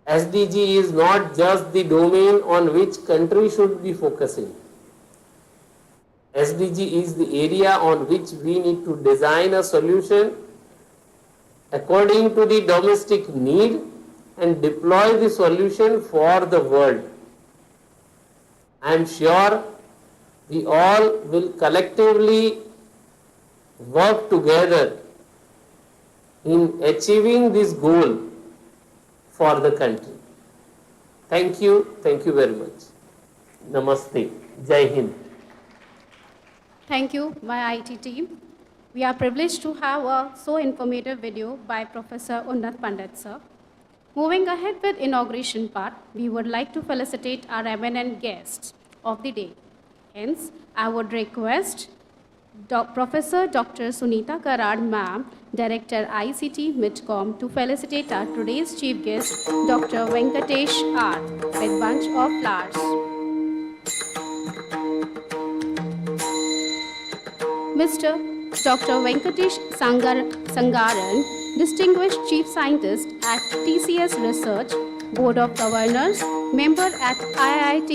SDG is not just the domain on which country should be focusing. SDG is the area on which we need to design a solution according to the domestic need and deploy the solution for the world. I am sure we all will collectively work together in achieving this goal for the country. Thank you very much. Namaste. Jai Hind.
Thank you, my IT team. We are privileged to have a so informative video by Professor Unnat Pandit, sir. Moving ahead with inauguration part, we would like to felicitate our eminent guests of the day. Hence, I would request Professor Dr. Sunita Karad, ma'am, Director ICT Midcom, to felicitate our today's chief guest, Dr. Venkatesh R, with bunch of flowers. Mr. Dr. Venkatesh Sangaran, Distinguished Chief Scientist at TCS Research, Board of Governors, member at IIT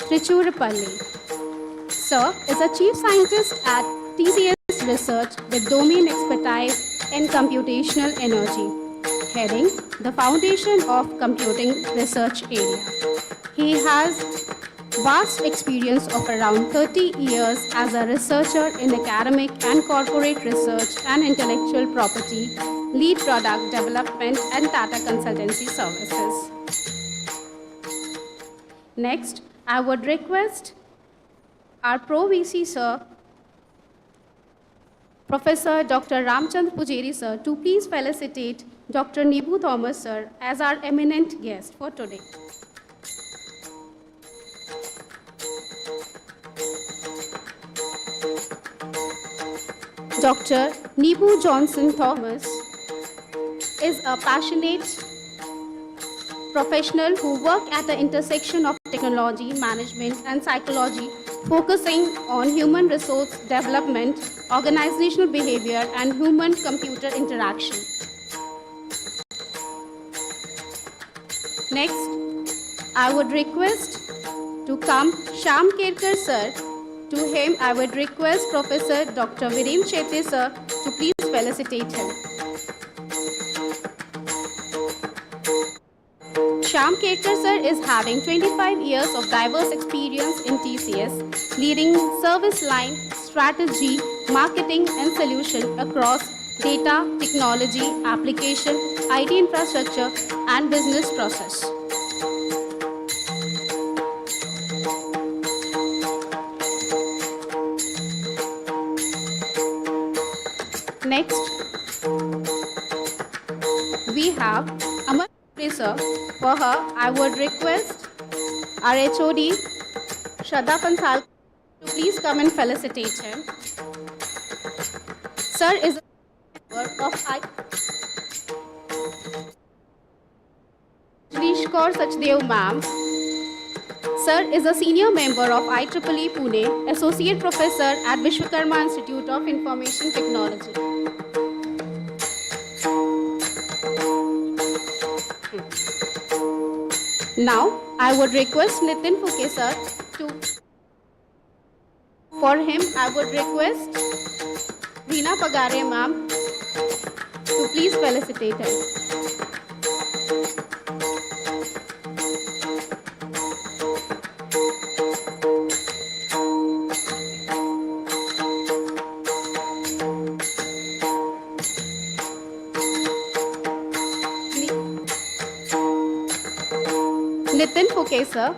Trichurapalli. Sir is a Chief Scientist at TCS Research with domain expertise in computational energy, heading the Foundation of Computing Research area. He has vast experience of around 30 years as a researcher in academic and corporate research and intellectual property, lead product development, and Tata Consultancy Services. Next, I would request our Pro VC Sir, Professor Dr. Ramchand Pujari Sir, to please felicitate Dr. Nibu Thomas Sir as our eminent guest for today. Dr. Nibu Johnson Thomas is a passionate professional who works at the intersection of technology, management, and psychology, focusing on human resource development, organizational behavior, and human-computer interaction. Next, I would request to come Shyam Kerkar Sir. To him, I would request Professor Dr. Viren Shetty Sir to please felicitate him. Shyam Kerkar Sir is having 25 years of diverse experience in TCS, leading service line, strategy, marketing, and solution across data, technology, application, IT infrastructure, and business process. Next, we have Amar Sir. For her, I would request our HOD, Shraddha Pansal, to please come and felicitate him. Sir is a member of Shrishkar Sachdev ma'am. Sir is a senior member of IEEE Pune, Associate Professor at Vishwakarma Institute of Information Technology. Now, I would request Nitin Phuke Sir to, for him, I would request Reena Pagare ma'am to please felicitate him. Nitin Phuke Sir.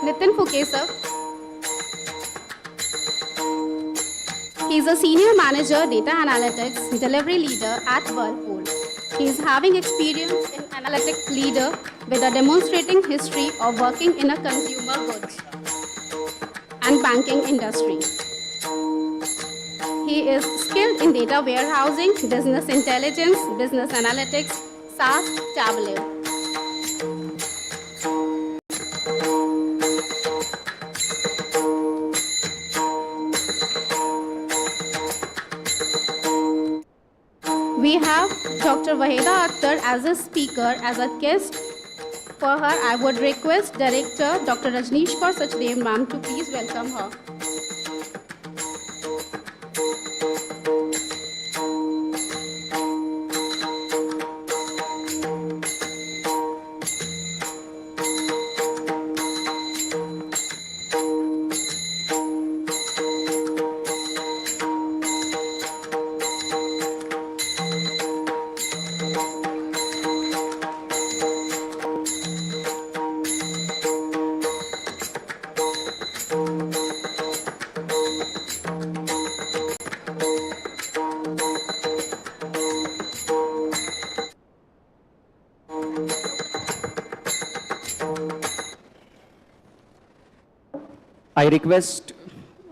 Nitin Phuke Sir. He is a senior manager, data analytics, delivery leader at Whirlpool. He is having experience in analytics leader with a demonstrating history of working in a consumer goods and banking industry. He is skilled in data warehousing, business intelligence, business analytics, SaaS, Tableau. Dr. Wahida Akhtar as a speaker, as a guest. For her, I would request Director Dr. Rajneesh Kaur Sachdev ma'am to please welcome her.
I request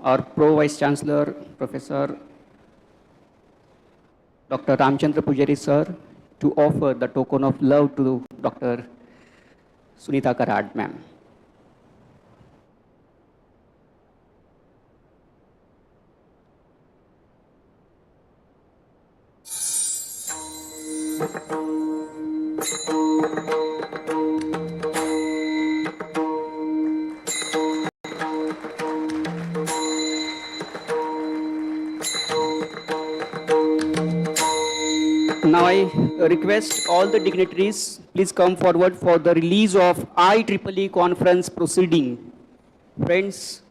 our Pro Vice Chancellor, Professor Dr. Ramchandra Pujari sir, to offer the token of love to Dr. Sunita Karad ma'am. Now I request all the dignitaries, please come forward for the release of IEEE conference proceeding. Friends,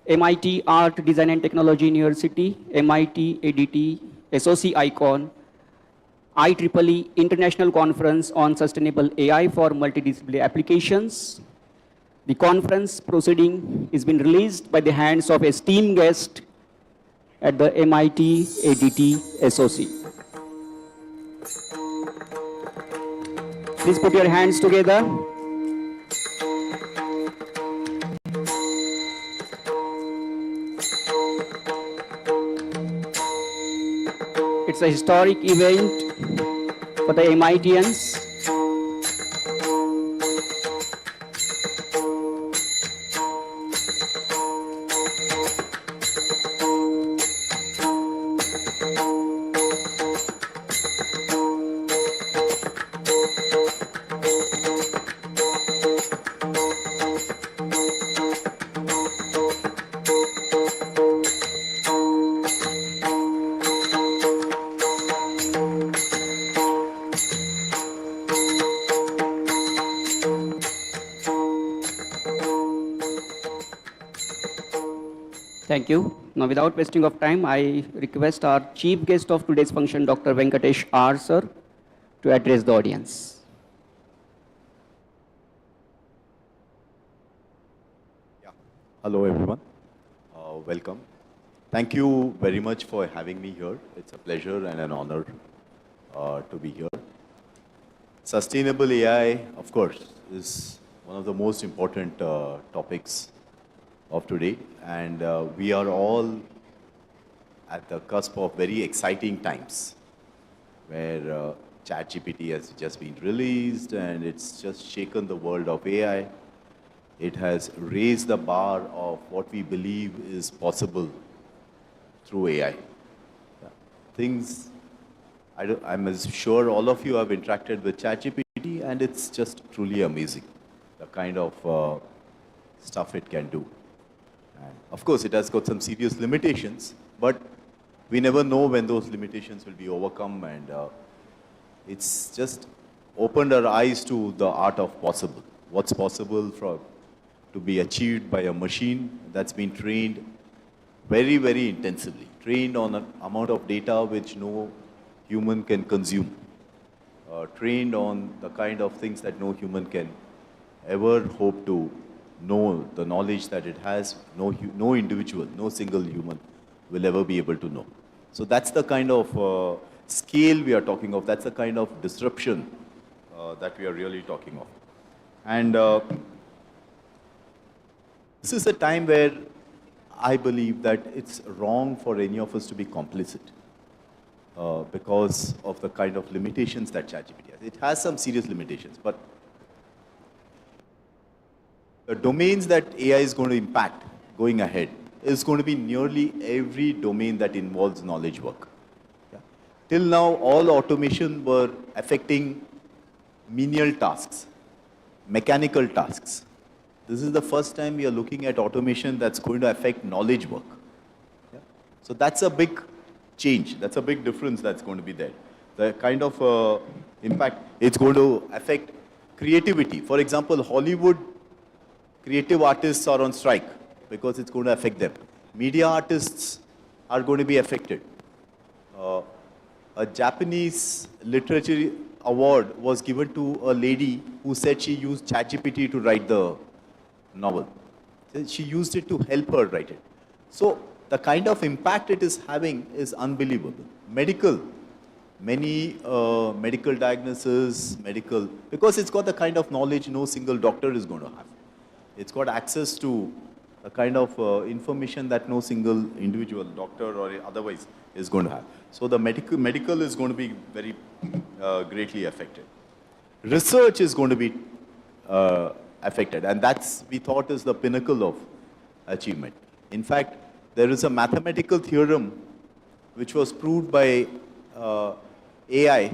MIT Art, Design and Technology University, MIT-ADT, SOC icon, IEEE International Conference on Sustainable AI for Multidisciplinary Applications. The conference proceeding is been released by the hands of esteemed guest at the MIT-ADT SOC. Please put your hands together. It's a historic event for the MITians. Thank you. Now, without wasting of time, I request our chief guest of today's function, Dr. Venkatesh R. sir, to address the audience.
Hello, everyone. Welcome. Thank you very much for having me here. It's a pleasure and an honor to be here. Sustainable AI, of course, is one of the most important topics of today, and we are all at the cusp of very exciting times where ChatGPT has just been released and it's just shaken the world of AI. It has raised the bar of what we believe is possible through AI. Things, I'm as sure all of you have interacted with ChatGPT, and it's just truly amazing, the kind of stuff it can do. And of course, it has got some serious limitations, but we never know when those limitations will be overcome, and it's just opened our eyes to the art of possible. What's possible to be achieved by a machine that's been trained very, very intensively, trained on an amount of data which no human can consume, trained on the kind of things that no human can ever hope to know, the knowledge that it has, no individual, no single human will ever be able to know. So that's the kind of scale we are talking of. That's the kind of disruption that we are really talking of. And this is a time where I believe that it's wrong for any of us to be complicit because of the kind of limitations that ChatGPT has. It has some serious limitations, but the domains that AI is going to impact going ahead is going to be nearly every domain that involves knowledge work. Yeah. till now, all automation were affecting menial tasks, mechanical tasks. This is the first time we are looking at automation that's going to affect knowledge work. Yeah? So that's a big change. That's a big difference that's going to be there. The kind of impact it's going to affect creativity. For example, Hollywood creative artists are on strike because it's going to affect them. Media artists are going to be affected. A Japanese literature award was given to a lady who said she used ChatGPT to write the novel. She used it to help her write it. So the kind of impact it is having is unbelievable. Many medical diagnoses, because it's got the kind of knowledge no single doctor is going to have. It's got access to a kind of information that no single individual doctor or otherwise is going to have. So the medical is going to be very greatly affected. Research is going to be affected, and that's, we thought, is the pinnacle of achievement. In fact, there is a mathematical theorem which was proved by AI,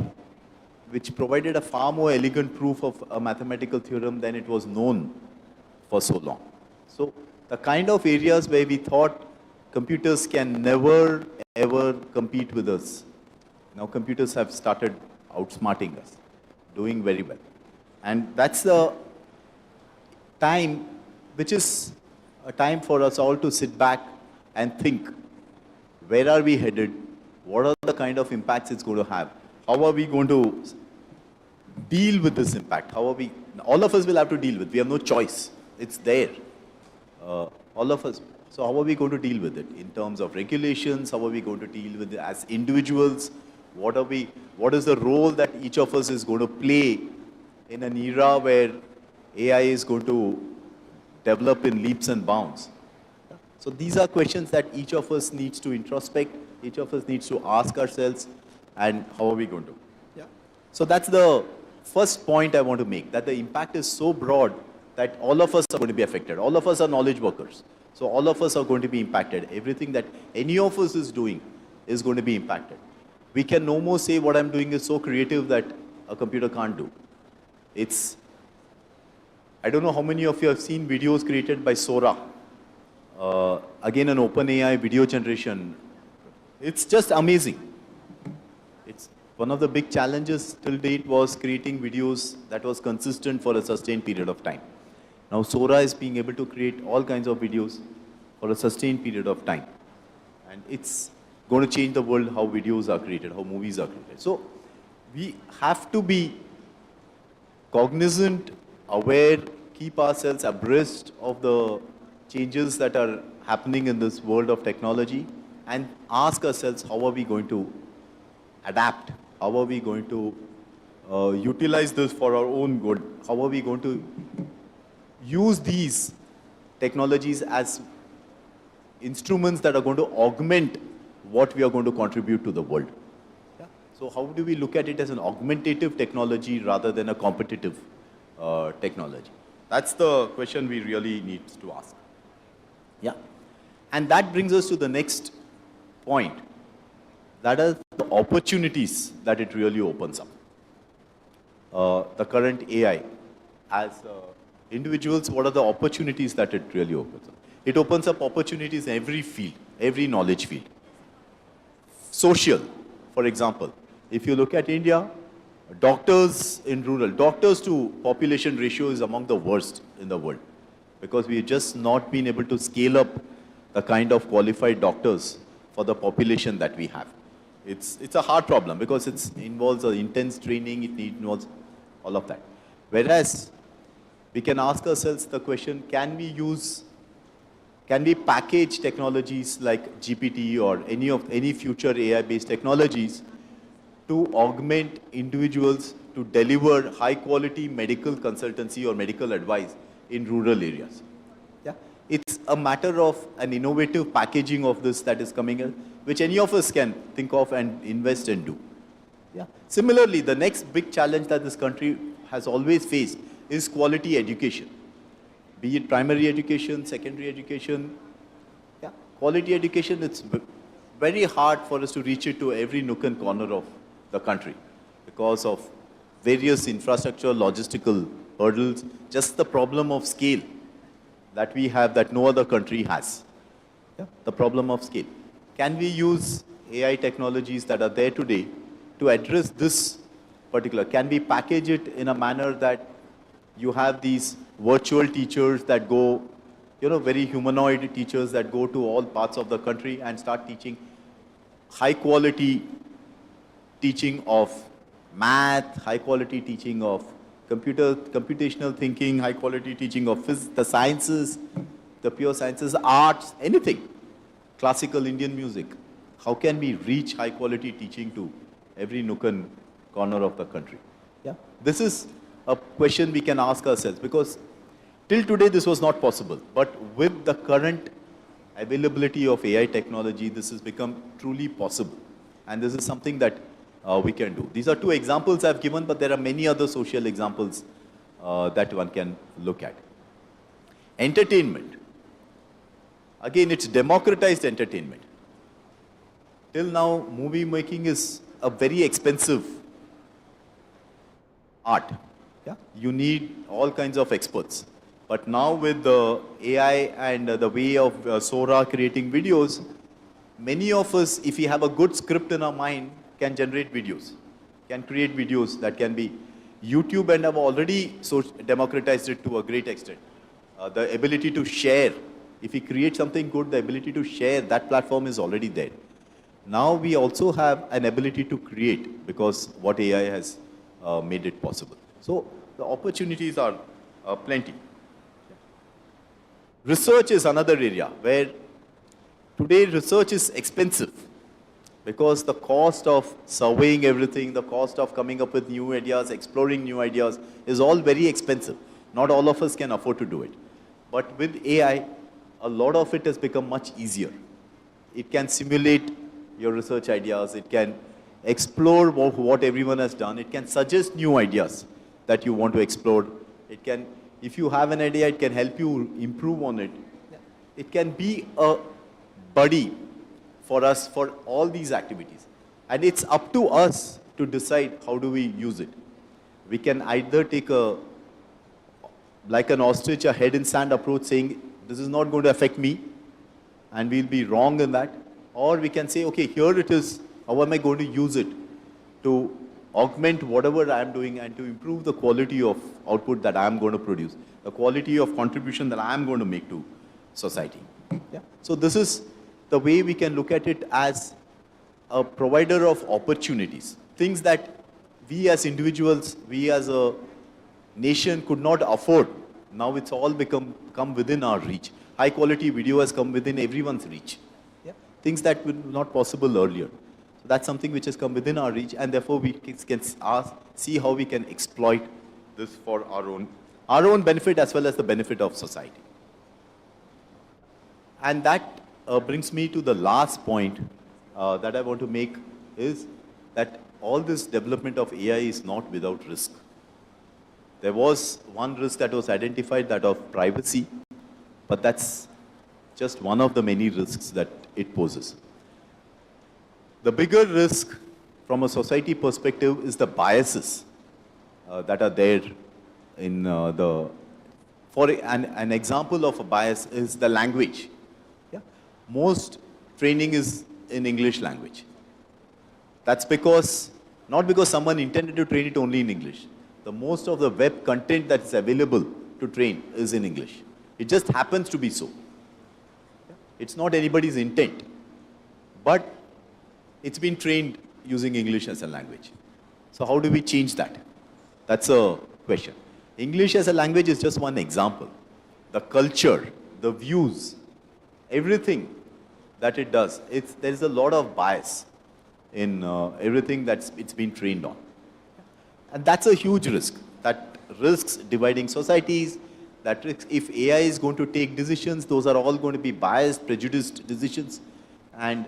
which provided a far more elegant proof of a mathematical theorem than it was known for so long. So the kind of areas where we thought computers can never, ever compete with us, now computers have started outsmarting us, doing very well. And that's the time, which is a time for us all to sit back and think, where are we headed? What are the kind of impacts it's going to have? How are we going to deal with this impact? How are we, all of us will have to deal with. We have no choice. It's there. All of us. So how are we going to deal with it in terms of regulations? How are we going to deal with it as individuals? What is the role that each of us is going to play in an era where AI is going to develop in leaps and bounds? So these are questions that each of us needs to introspect, each of us needs to ask ourselves, and how are we going to? Yeah. So that's the first point I want to make, that the impact is so broad that all of us are going to be affected. All of us are knowledge workers. So all of us are going to be impacted. Everything that any of us is doing is going to be impacted. We can no more say what I'm doing is so creative that a computer can't do. It's, I don't know how many of you have seen videos created by Sora. Again, an OpenAI video generation. It's just amazing. It's one of the big challenges till date was creating videos that was consistent for a sustained period of time. Now Sora is being able to create all kinds of videos for a sustained period of time. And it's going to change the world, how videos are created, how movies are created. So we have to be cognizant, aware, keep ourselves abreast of the changes that are happening in this world of technology, and ask ourselves, how are we going to adapt? How are we going to utilize this for our own good? How are we going to use these technologies as instruments that are going to augment what we are going to contribute to the world? Yeah? So how do we look at it as an augmentative technology rather than a competitive technology? That's the question we really need to ask. Yeah. And that brings us to the next point. That is the opportunities that it really opens up. The current AI, as individuals, what are the opportunities that it really opens up? It opens up opportunities in every field, every knowledge field. Social, for example. If you look at India, doctors in rural, doctors to population ratio is among the worst in the world, because we have just not been able to scale up the kind of qualified doctors for the population that we have. It's a hard problem because it involves intense training, it involves all of that. Whereas we can ask ourselves the question, can we package technologies like GPT or any future AI-based technologies to augment individuals to deliver high-quality medical consultancy or medical advice in rural areas? Yeah? It's a matter of an innovative packaging of this that is coming in, which any of us can think of and invest and do. Yeah? Similarly, the next big challenge that this country has always faced is quality education. Be it primary education, secondary education. Yeah? Quality education, it's very hard for us to reach it to every nook and corner of the country because of various infrastructure, logistical hurdles, just the problem of scale that we have that no other country has. Yeah? The problem of scale. Can we use AI technologies that are there today to address this particular? Can we package it in a manner that you have these virtual teachers that go, very humanoid teachers that go to all parts of the country and start teaching high quality teaching of math, high quality teaching of computational thinking, high quality teaching of the sciences, the pure sciences, arts, anything, classical Indian music. How can we reach high quality teaching to every nook and corner of the country? Yeah, this is a question we can ask ourselves because till today this was not possible. But with the current availability of AI technology, this has become truly possible. And this is something that we can do. These are two examples I've given, but there are many other social examples that one can look at. Entertainment. Again, it's democratized entertainment. Till now, movie making is a very expensive art. Yeah? You need all kinds of experts. But now with the AI and the way of Sora creating videos, many of us, if we have a good script in our mind, can generate videos, can create videos that can be YouTube, and have already democratized it to a great extent. The ability to share, if we create something good, the ability to share, that platform is already there. Now we also have an ability to create because what AI has made it possible. So the opportunities are plenty. Research is another area where today research is expensive because the cost of surveying everything, the cost of coming up with new ideas, exploring new ideas is all very expensive. Not all of us can afford to do it. But with AI, a lot of it has become much easier. It can simulate your research ideas. It can explore what everyone has done. It can suggest new ideas that you want to explore. It can, if you have an idea, it can help you improve on it. It can be a buddy for us for all these activities. And it's up to us to decide how do we use it. We can either take like an ostrich, a head in sand approach saying, this is not going to affect me, and we'll be wrong in that. Or we can say, okay, here it is, how am I going to use it to augment whatever I am doing and to improve the quality of output that I am going to produce, the quality of contribution that I am going to make to society. Yeah? So this is the way we can look at it as a provider of opportunities, things that we as individuals, we as a nation could not afford. Now it's all come within our reach. High quality video has come within everyone's reach. Yeah? Things that were not possible earlier. So that's something which has come within our reach, and therefore we can see how we can exploit this for our own benefit as well as the benefit of society. And that brings me to the last point that I want to make is that all this development of AI is not without risk. There was one risk that was identified, that of privacy, but that's just one of the many risks that it poses. The bigger risk from a society perspective is the biases that are there in for an example of a bias is the language. Yeah? Most training is in English language. That's because, not because someone intended to train it only in English. The most of the web content that's available to train is in English. It just happens to be so. It's not anybody's intent. But it's been trained using English as a language. So how do we change that? That's a question. English as a language is just one example. The culture, the views, everything that it does, there is a lot of bias in everything that's it's been trained on. And that's a huge risk. That risks dividing societies. That risks, if AI is going to take decisions, those are all going to be biased, prejudiced decisions. And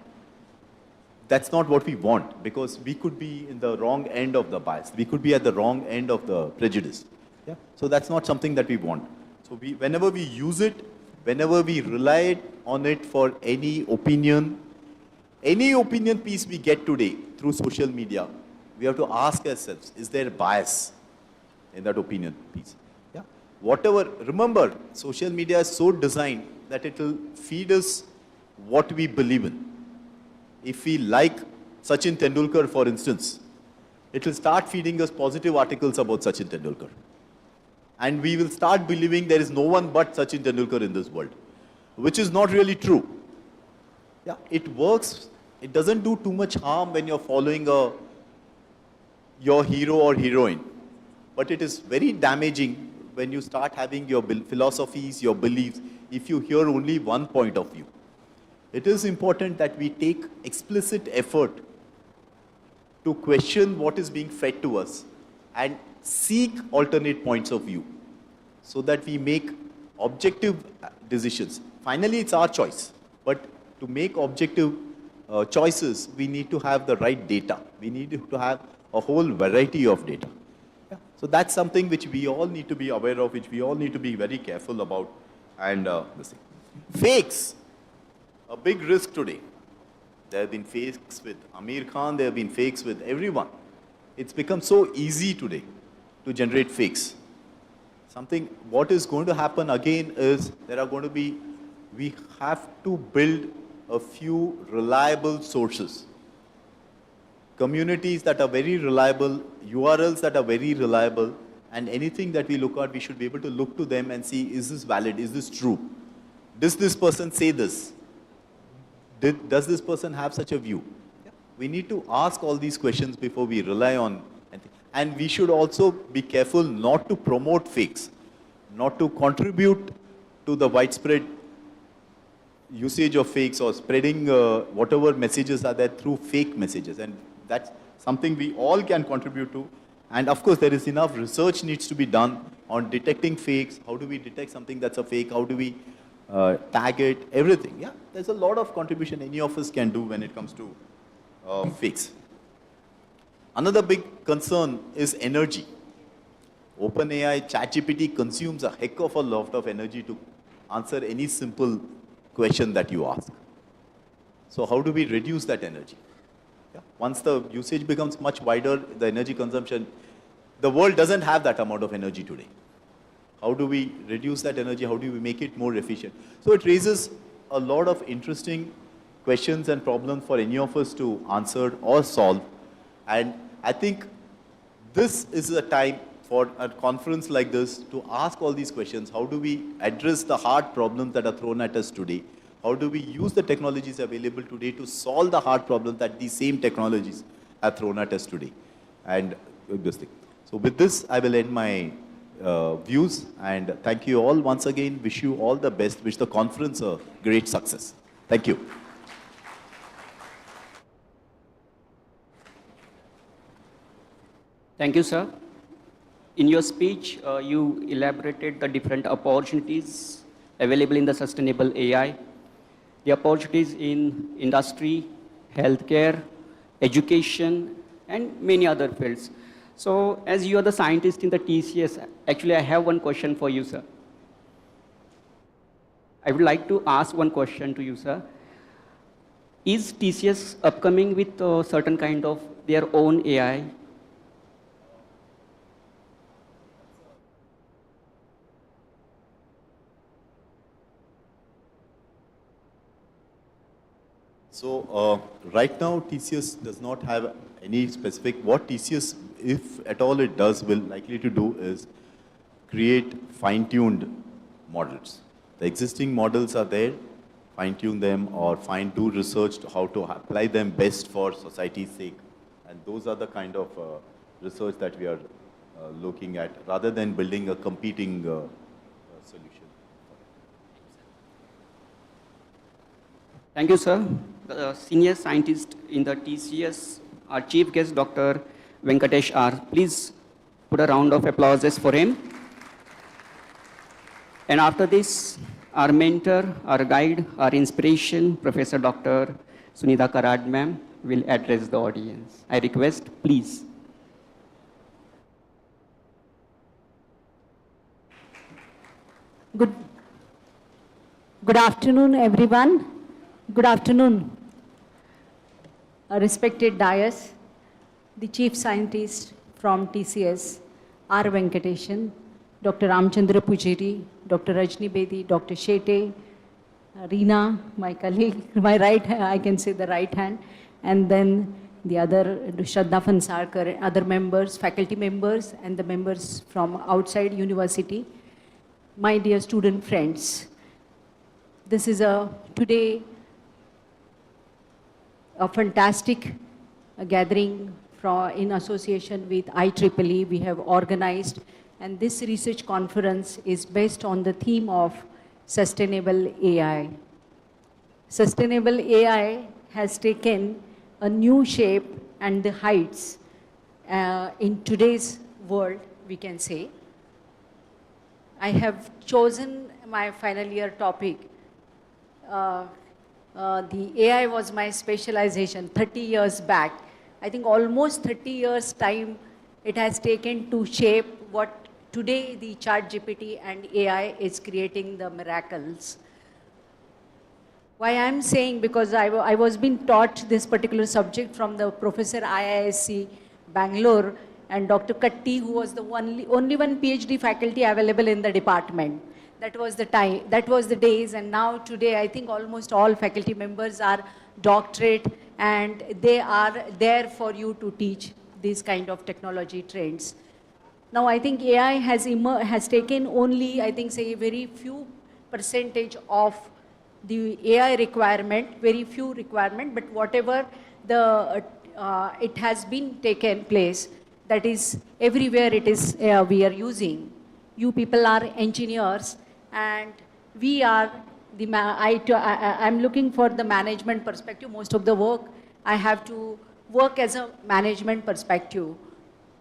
that's not what we want, because we could be in the wrong end of the bias. We could be at the wrong end of the prejudice. Yeah? So that's not something that we want. So whenever we use it, whenever we rely on it for any opinion, Any opinion piece we get today through social media, we have to ask ourselves, is there bias in that opinion piece? Yeah. Whatever, remember, social media is so designed that it will feed us what we believe in. If we like Sachin Tendulkar, for instance, it will start feeding us positive articles about Sachin Tendulkar. And we will start believing there is no one but Sachin Tendulkar in this world, which is not really true. Yeah, it works. It doesn't do too much harm when you're following your hero or heroine. But it is very damaging when you start having your philosophies, your beliefs, if you hear only one point of view. It is important that we take explicit effort to question what is being fed to us and seek alternate points of view so that we make objective decisions. Finally, it's our choice. But to make objective choices, we need to have the right data. We need to have a whole variety of data. Yeah. So that's something which we all need to be aware of, which we all need to be very careful about. And fakes, a big risk today. There have been fakes with Amir Khan, there have been fakes with everyone. It's become so easy today to generate fakes. What is going to happen again is we have to build a few reliable sources. Communities that are very reliable, URLs that are very reliable, and anything that we look at, we should be able to look to them and see, is this valid, is this true? Does this person say this? Does this person have such a view? We need to ask all these questions before we rely on anything. And we should also be careful not to promote fakes, not to contribute to the widespread usage of fakes or spreading whatever messages are there through fake messages. And that's something we all can contribute to. And of course, there is enough research needs to be done on detecting fakes. How do we detect something that's a fake? How do we tag it? Everything. Yeah, there's a lot of contribution any of us can do when it comes to fakes. Another big concern is energy. OpenAI, ChatGPT consumes a heck of a lot of energy to answer any simple question that you ask. So how do we reduce that energy? Yeah. Once the usage becomes much wider, the energy consumption, the world doesn't have that amount of energy today. How do we reduce that energy? How do we make it more efficient? So it raises a lot of interesting questions and problems for any of us to answer or solve. And I think this is a time for a conference like this to ask all these questions. How do we address the hard problems that are thrown at us today? How do we use the technologies available today to solve the hard problems that these same technologies have thrown at us today? And this thing. So with this, I will end my views, and thank you all once again. Wish you all the best. Wish the conference a great success. Thank you.
Thank you, sir. In your speech, you elaborated the different opportunities available in the sustainable AI, the opportunities in industry, healthcare, education, and many other fields. So as you are the scientist in the TCS, actually I have one question for you, sir. I would like to ask one question to you, sir. Is TCS upcoming with certain kind of their own AI?
So right now, TCS does not have any specific. What TCS, if at all it does, will likely to do is create fine-tuned models. The existing models are there, fine-tune them or do research to how to apply them best for society's sake. And those are the kind of research that we are looking at, rather than building a competing solution.
Thank you, sir. The senior scientist in the TCS, our chief guest, Dr. Venkatesh R. Please put a round of applause for him. And after this, our mentor, our guide, our inspiration, Professor Dr. Sunitha Karad ma'am, will address the audience. I request, please.
Good afternoon, everyone. Good afternoon. respected dais, the Chief Scientist from TCS, R. Venkatesan, Dr. Ramchandra Pujari, Dr. Rajni Bedi, Dr. Shete, Reena, my colleague, my right hand, I can say the right hand, and then the other, Shraddha Fansarkar, other members, faculty members, and the members from outside university. My dear student friends, this is today a fantastic gathering in association with IEEE we have organized, and this research conference is based on the theme of sustainable AI. Sustainable AI has taken a new shape and the heights in today's world, we can say. I have chosen my final year topic. The AI was my specialization 30 years back. I think almost 30 years time it has taken to shape what today the ChatGPT and AI is creating the miracles. Why I'm saying, because I was being taught this particular subject from the professor IISc Bangalore and Dr. Katti, who was the only one PhD faculty available in the department. That was the time, that was the days, and now today I think almost all faculty members are doctorate and they are there for you to teach these kind of technology trends. Now I think AI has taken only, I think, say, very few percentage of the AI requirement, very few requirement, but whatever it has been taken place, that is everywhere it is, we are using. You people are engineers and we are I'm looking for the management perspective. Most of the work, I have to work as a management perspective.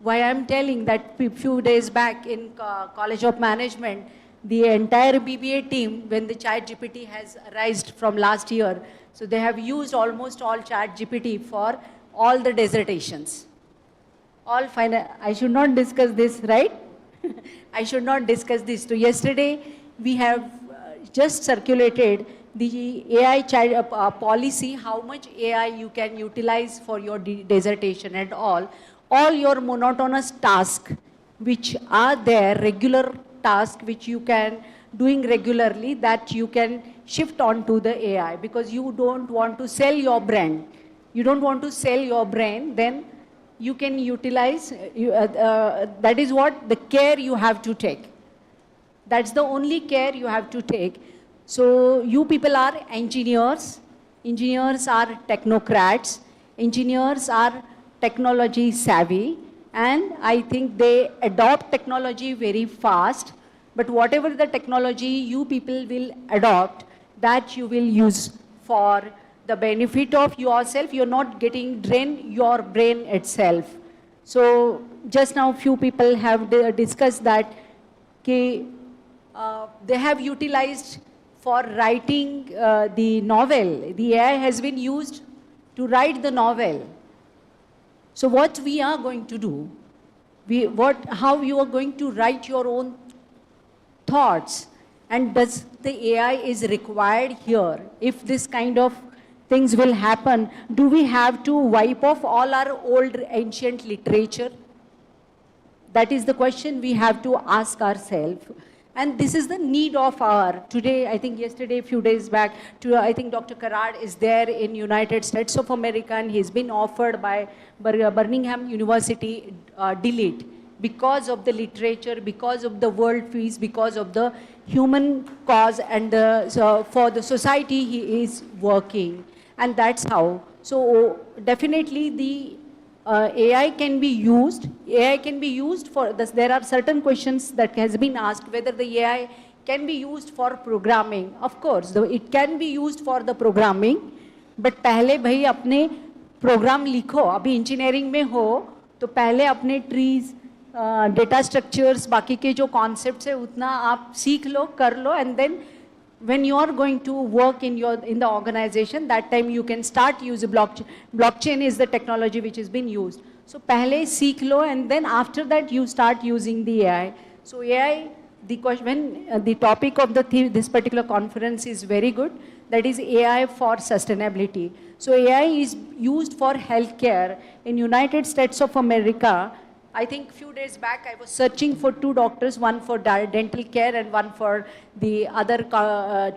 Why I'm telling that few days back in College of Management, the entire BBA team, when the ChatGPT has arisen from last year, so they have used almost all ChatGPT for all the dissertations. All final. I should not discuss this, right? I should not discuss this. So yesterday, we have just circulated the AI policy, how much AI you can utilize for your dissertation and all your monotonous tasks which are there, regular tasks which you can doing regularly, that you can shift on to the AI, because you don't want to sell your brand. You don't want to sell your brain, then you can utilize, that is what the care you have to take. That's the only care you have to take. So you people are engineers, engineers are technocrats, engineers are technology savvy, and I think they adopt technology very fast, but whatever the technology you people will adopt, that you will use for the benefit of yourself. You're not getting drain your brain itself. So just now few people have discussed that they have utilized for writing the novel. The AI has been used to write the novel. So what we are going to do, how you are going to write your own thoughts, and does the AI is required here? If this kind of things will happen, do we have to wipe off all our old ancient literature? That is the question we have to ask ourselves. And this is the need of our, today, I think yesterday, a few days back, I think Dr. Karad is there in United States of America, and he's been offered by Birmingham University delete because of the literature, because of the world peace, because of the human cause, and for the society he is working. And that's how. So definitely the AI can be used. AI can be used for this. There are certain questions that has been asked whether the AI can be used for programming. Of course, it can be used for the programming. But पहले भाई अपने program लिखो. अभी engineering में हो तो पहले अपने trees, data structures, बाकी के जो concepts है उतना आप सीख लो, कर लो, and then when you are going to work in the organization, that time you can start using blockchain. Blockchain is the technology which has been used. So pehle seekh lo, and then after that you start using the AI. So AI the question, when the topic of this particular conference is very good, that is AI for sustainability. So AI is used for healthcare in United States of America. I think a few days back I was searching for 2 doctors, one for dental care and one for the other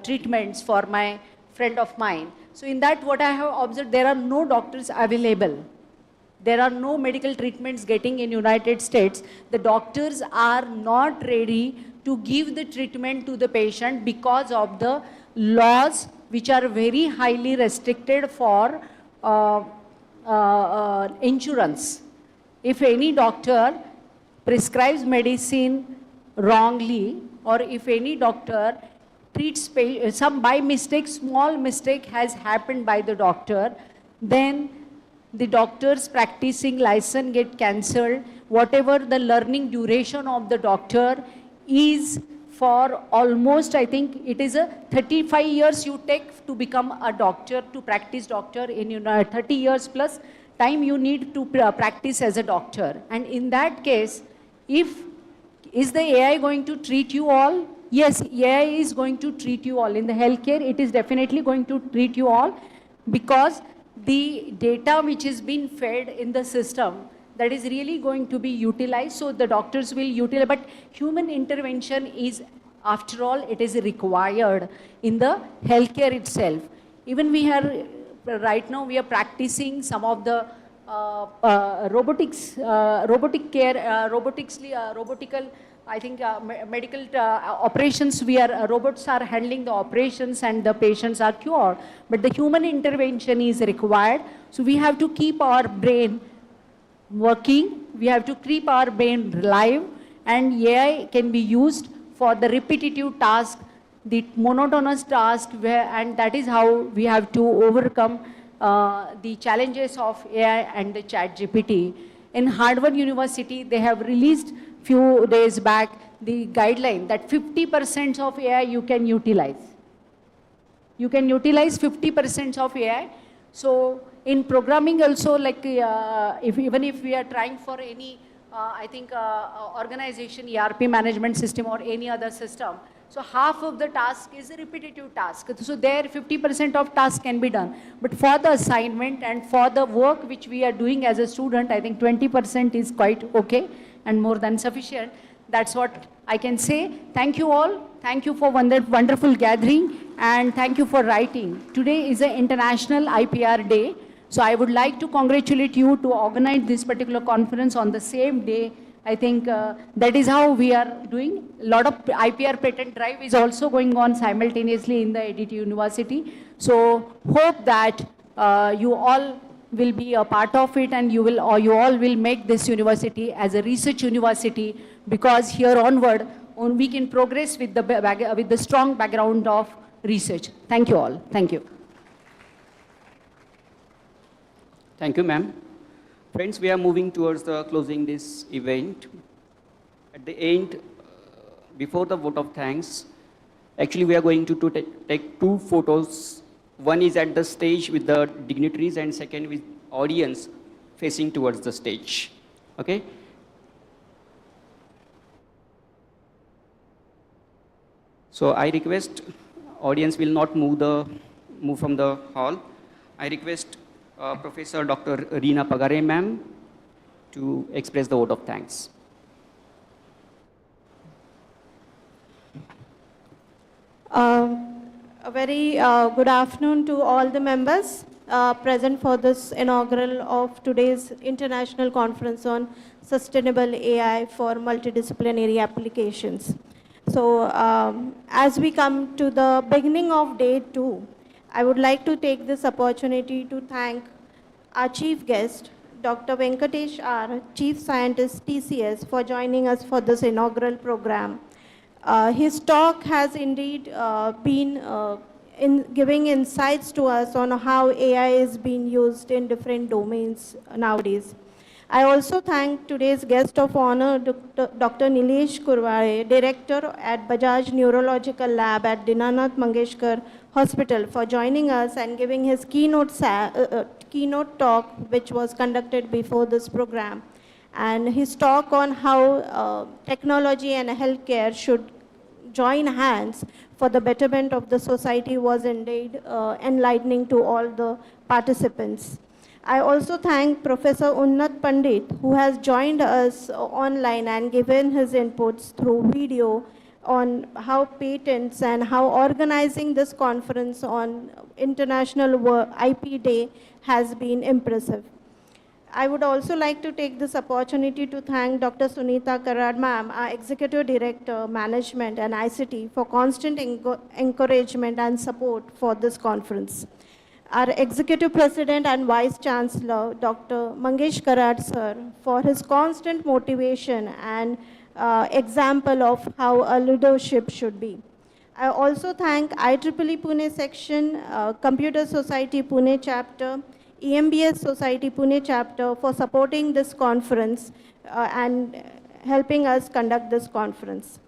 treatments for my friend of mine. So in that, what I have observed, there are no doctors available. There are no medical treatments getting in United States. The doctors are not ready to give the treatment to the patient because of the laws which are very highly restricted for insurance. If any doctor prescribes medicine wrongly, or if any doctor treats some by mistake, small mistake has happened by the doctor, then the doctor's practicing license get cancelled. Whatever the learning duration of the doctor is for almost, I think it is a 35 years you take to become a doctor, to practice doctor in 30 years plus time you need to practice as a doctor. And in that case, is the AI going to treat you all? Yes, AI is going to treat you all. In the healthcare, it is definitely going to treat you all, because the data which is being fed in the system, that is really going to be utilized, so the doctors will utilize. But human intervention is, after all, it is required in the healthcare itself. Even we are, right now we are practicing some of the robotical, I think medical operations, robots are handling the operations and the patients are cured, but the human intervention is required. So we have to keep our brain working, we have to keep our brain live, and AI can be used for the repetitive task, the monotonous task, and that is how we have to overcome the challenges of AI and the ChatGPT. In Harvard University, they have released few days back the guideline that 50% of AI you can utilize. You can utilize 50% of AI. So in programming also, like even if we are trying for any, I think organization, ERP management system or any other system, so half of the task is a repetitive task. So there 50% of task can be done. But for the assignment and for the work which we are doing as a student, I think 20% is quite okay and more than sufficient. That's what I can say. Thank you all. Thank you for wonderful gathering, and thank you for writing. Today is an International IPR Day. So I would like to congratulate you to organize this particular conference on the same day. I think that is how we are doing. A lot of IPR patent drive is also going on simultaneously in the ADT University. So hope that you all will be a part of it, and you all will make this university as a research university, because here onward we can progress with the strong background of research. Thank you all. Thank you.
Thank you, ma'am. Friends, we are moving towards the closing this event. At the end, before the vote of thanks, actually we are going to take 2 photos. One is at the stage with the dignitaries, and second with audience facing towards the stage. Okay? So I request audience will not move from the hall. I request Professor Dr. Reena Pagare ma'am to express the vote of thanks.
A very good afternoon to all the members present for this inaugural of today's International Conference on Sustainable AI for Multidisciplinary Applications. So as we come to the beginning of day 2, I would like to take this opportunity to thank our chief guest, Dr. Venkatesh R., Chief Scientist, TCS, for joining us for this inaugural program. His talk has indeed been in giving insights to us on how AI is being used in different domains nowadays. I also thank today's guest of honor, Dr. Nilesh Kurware, Director at Bajaj Neurological Lab at Dinanath Mangeshkar Hospital, for joining us and giving his keynote talk, which was conducted before this program. And his talk on how technology and healthcare should join hands for the betterment of the society was indeed enlightening to all the participants. I also thank Professor Unnat Pandit, who has joined us online and given his inputs through video on how patents and how organizing this conference on International IP Day has been impressive. I would also like to take this opportunity to thank Dr. Sunita Karad ma'am, our Executive Director, Management and ICT, for constant encouragement and support for this conference. Our Executive President and Vice Chancellor, Dr. Mangesh Karad sir, for his constant motivation and example of how a leadership should be. I also thank IEEE Pune section, Computer Society Pune chapter, EMBS Society Pune chapter for supporting this conference and helping us conduct this conference.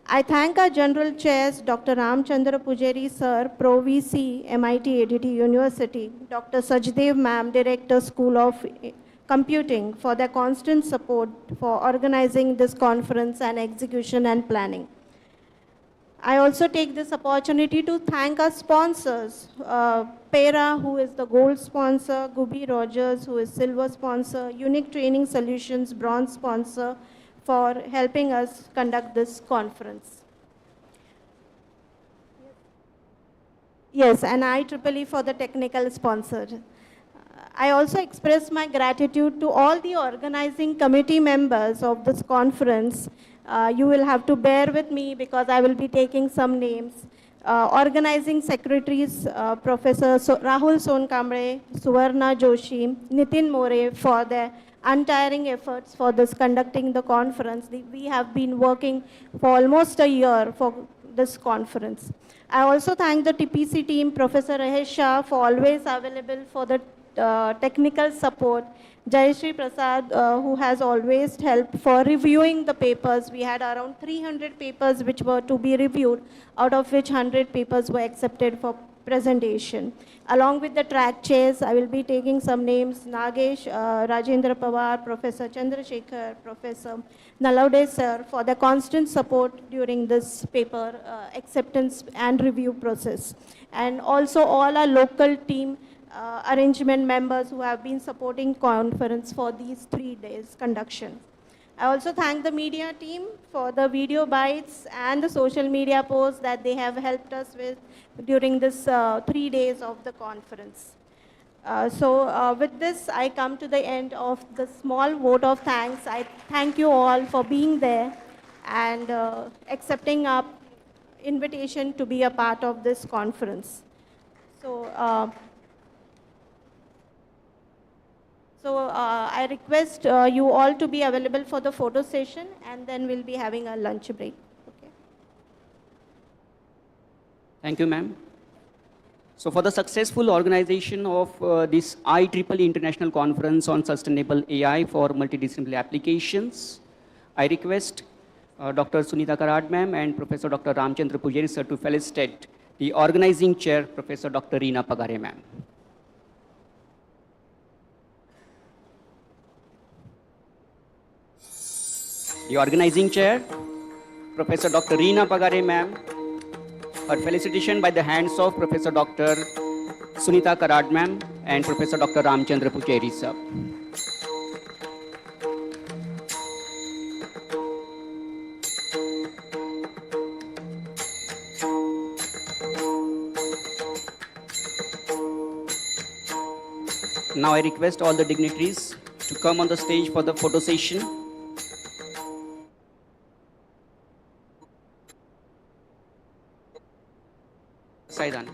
I thank our General Chairs, Dr. Ramchandra Pujari Sir, Pro VC, MIT-ADT University, Dr. Sajdev Ma'am, Director, School of Computing, for their constant support for organizing this conference and execution and planning. I also take this opportunity to thank our sponsors, PERA, who is the gold sponsor, Gubi Rogers, who is silver sponsor, Unique Training Solutions, bronze sponsor, for helping us conduct this conference. Yes, and IEEE for the technical sponsor. I also express my gratitude to all the organizing committee members of this conference. You will have to bear with me because I will be taking some names. Organizing secretaries, Professor Rahul Sonkambre, Suvarna Joshi, Nitin More, for their untiring efforts for this conducting the conference. We have been working for almost a year for this conference. I also thank the TPC team, Professor Rahesh Shah, for always available for the technical support. Jayashree Prasad, who has always helped for reviewing the papers. We had around 300 papers which were to be reviewed, out of which 100 papers were accepted for presentation. Along with the track chairs, I will be taking some names: Nagesh, Rajendra Pawar, Professor Chandrasekhar, Professor Nalaude sir, for their constant support during this paper acceptance and review process. And also all our local team arrangement members who have been supporting conference for these 3 days conduction. I also thank the media team for the video bites and the social media posts that they have helped us with during this 3 days of the conference. With this, I come to the end of the small vote of thanks. I thank you all for being there and accepting our invitation to be a part of this conference. I request you all to be available for the photo session, and then we'll be having a lunch break. Okay.
Thank you, ma'am. So for the successful organization of this IEEE International Conference on Sustainable AI for Multidisciplinary Applications, I request Dr. Sunita Karad ma'am and Professor Dr. Ramchandra Pujari sir to felicitate the organizing chair, Professor Dr. Reena Pagare ma'am. The organizing chair, Professor Dr. Reena Pagare ma'am, her felicitation by the hands of Professor Dr. Sunita Karad ma'am and Professor Dr. Ramchandra Pujari sir. Now I request all the dignitaries to come on the stage for the photo session. Saidan.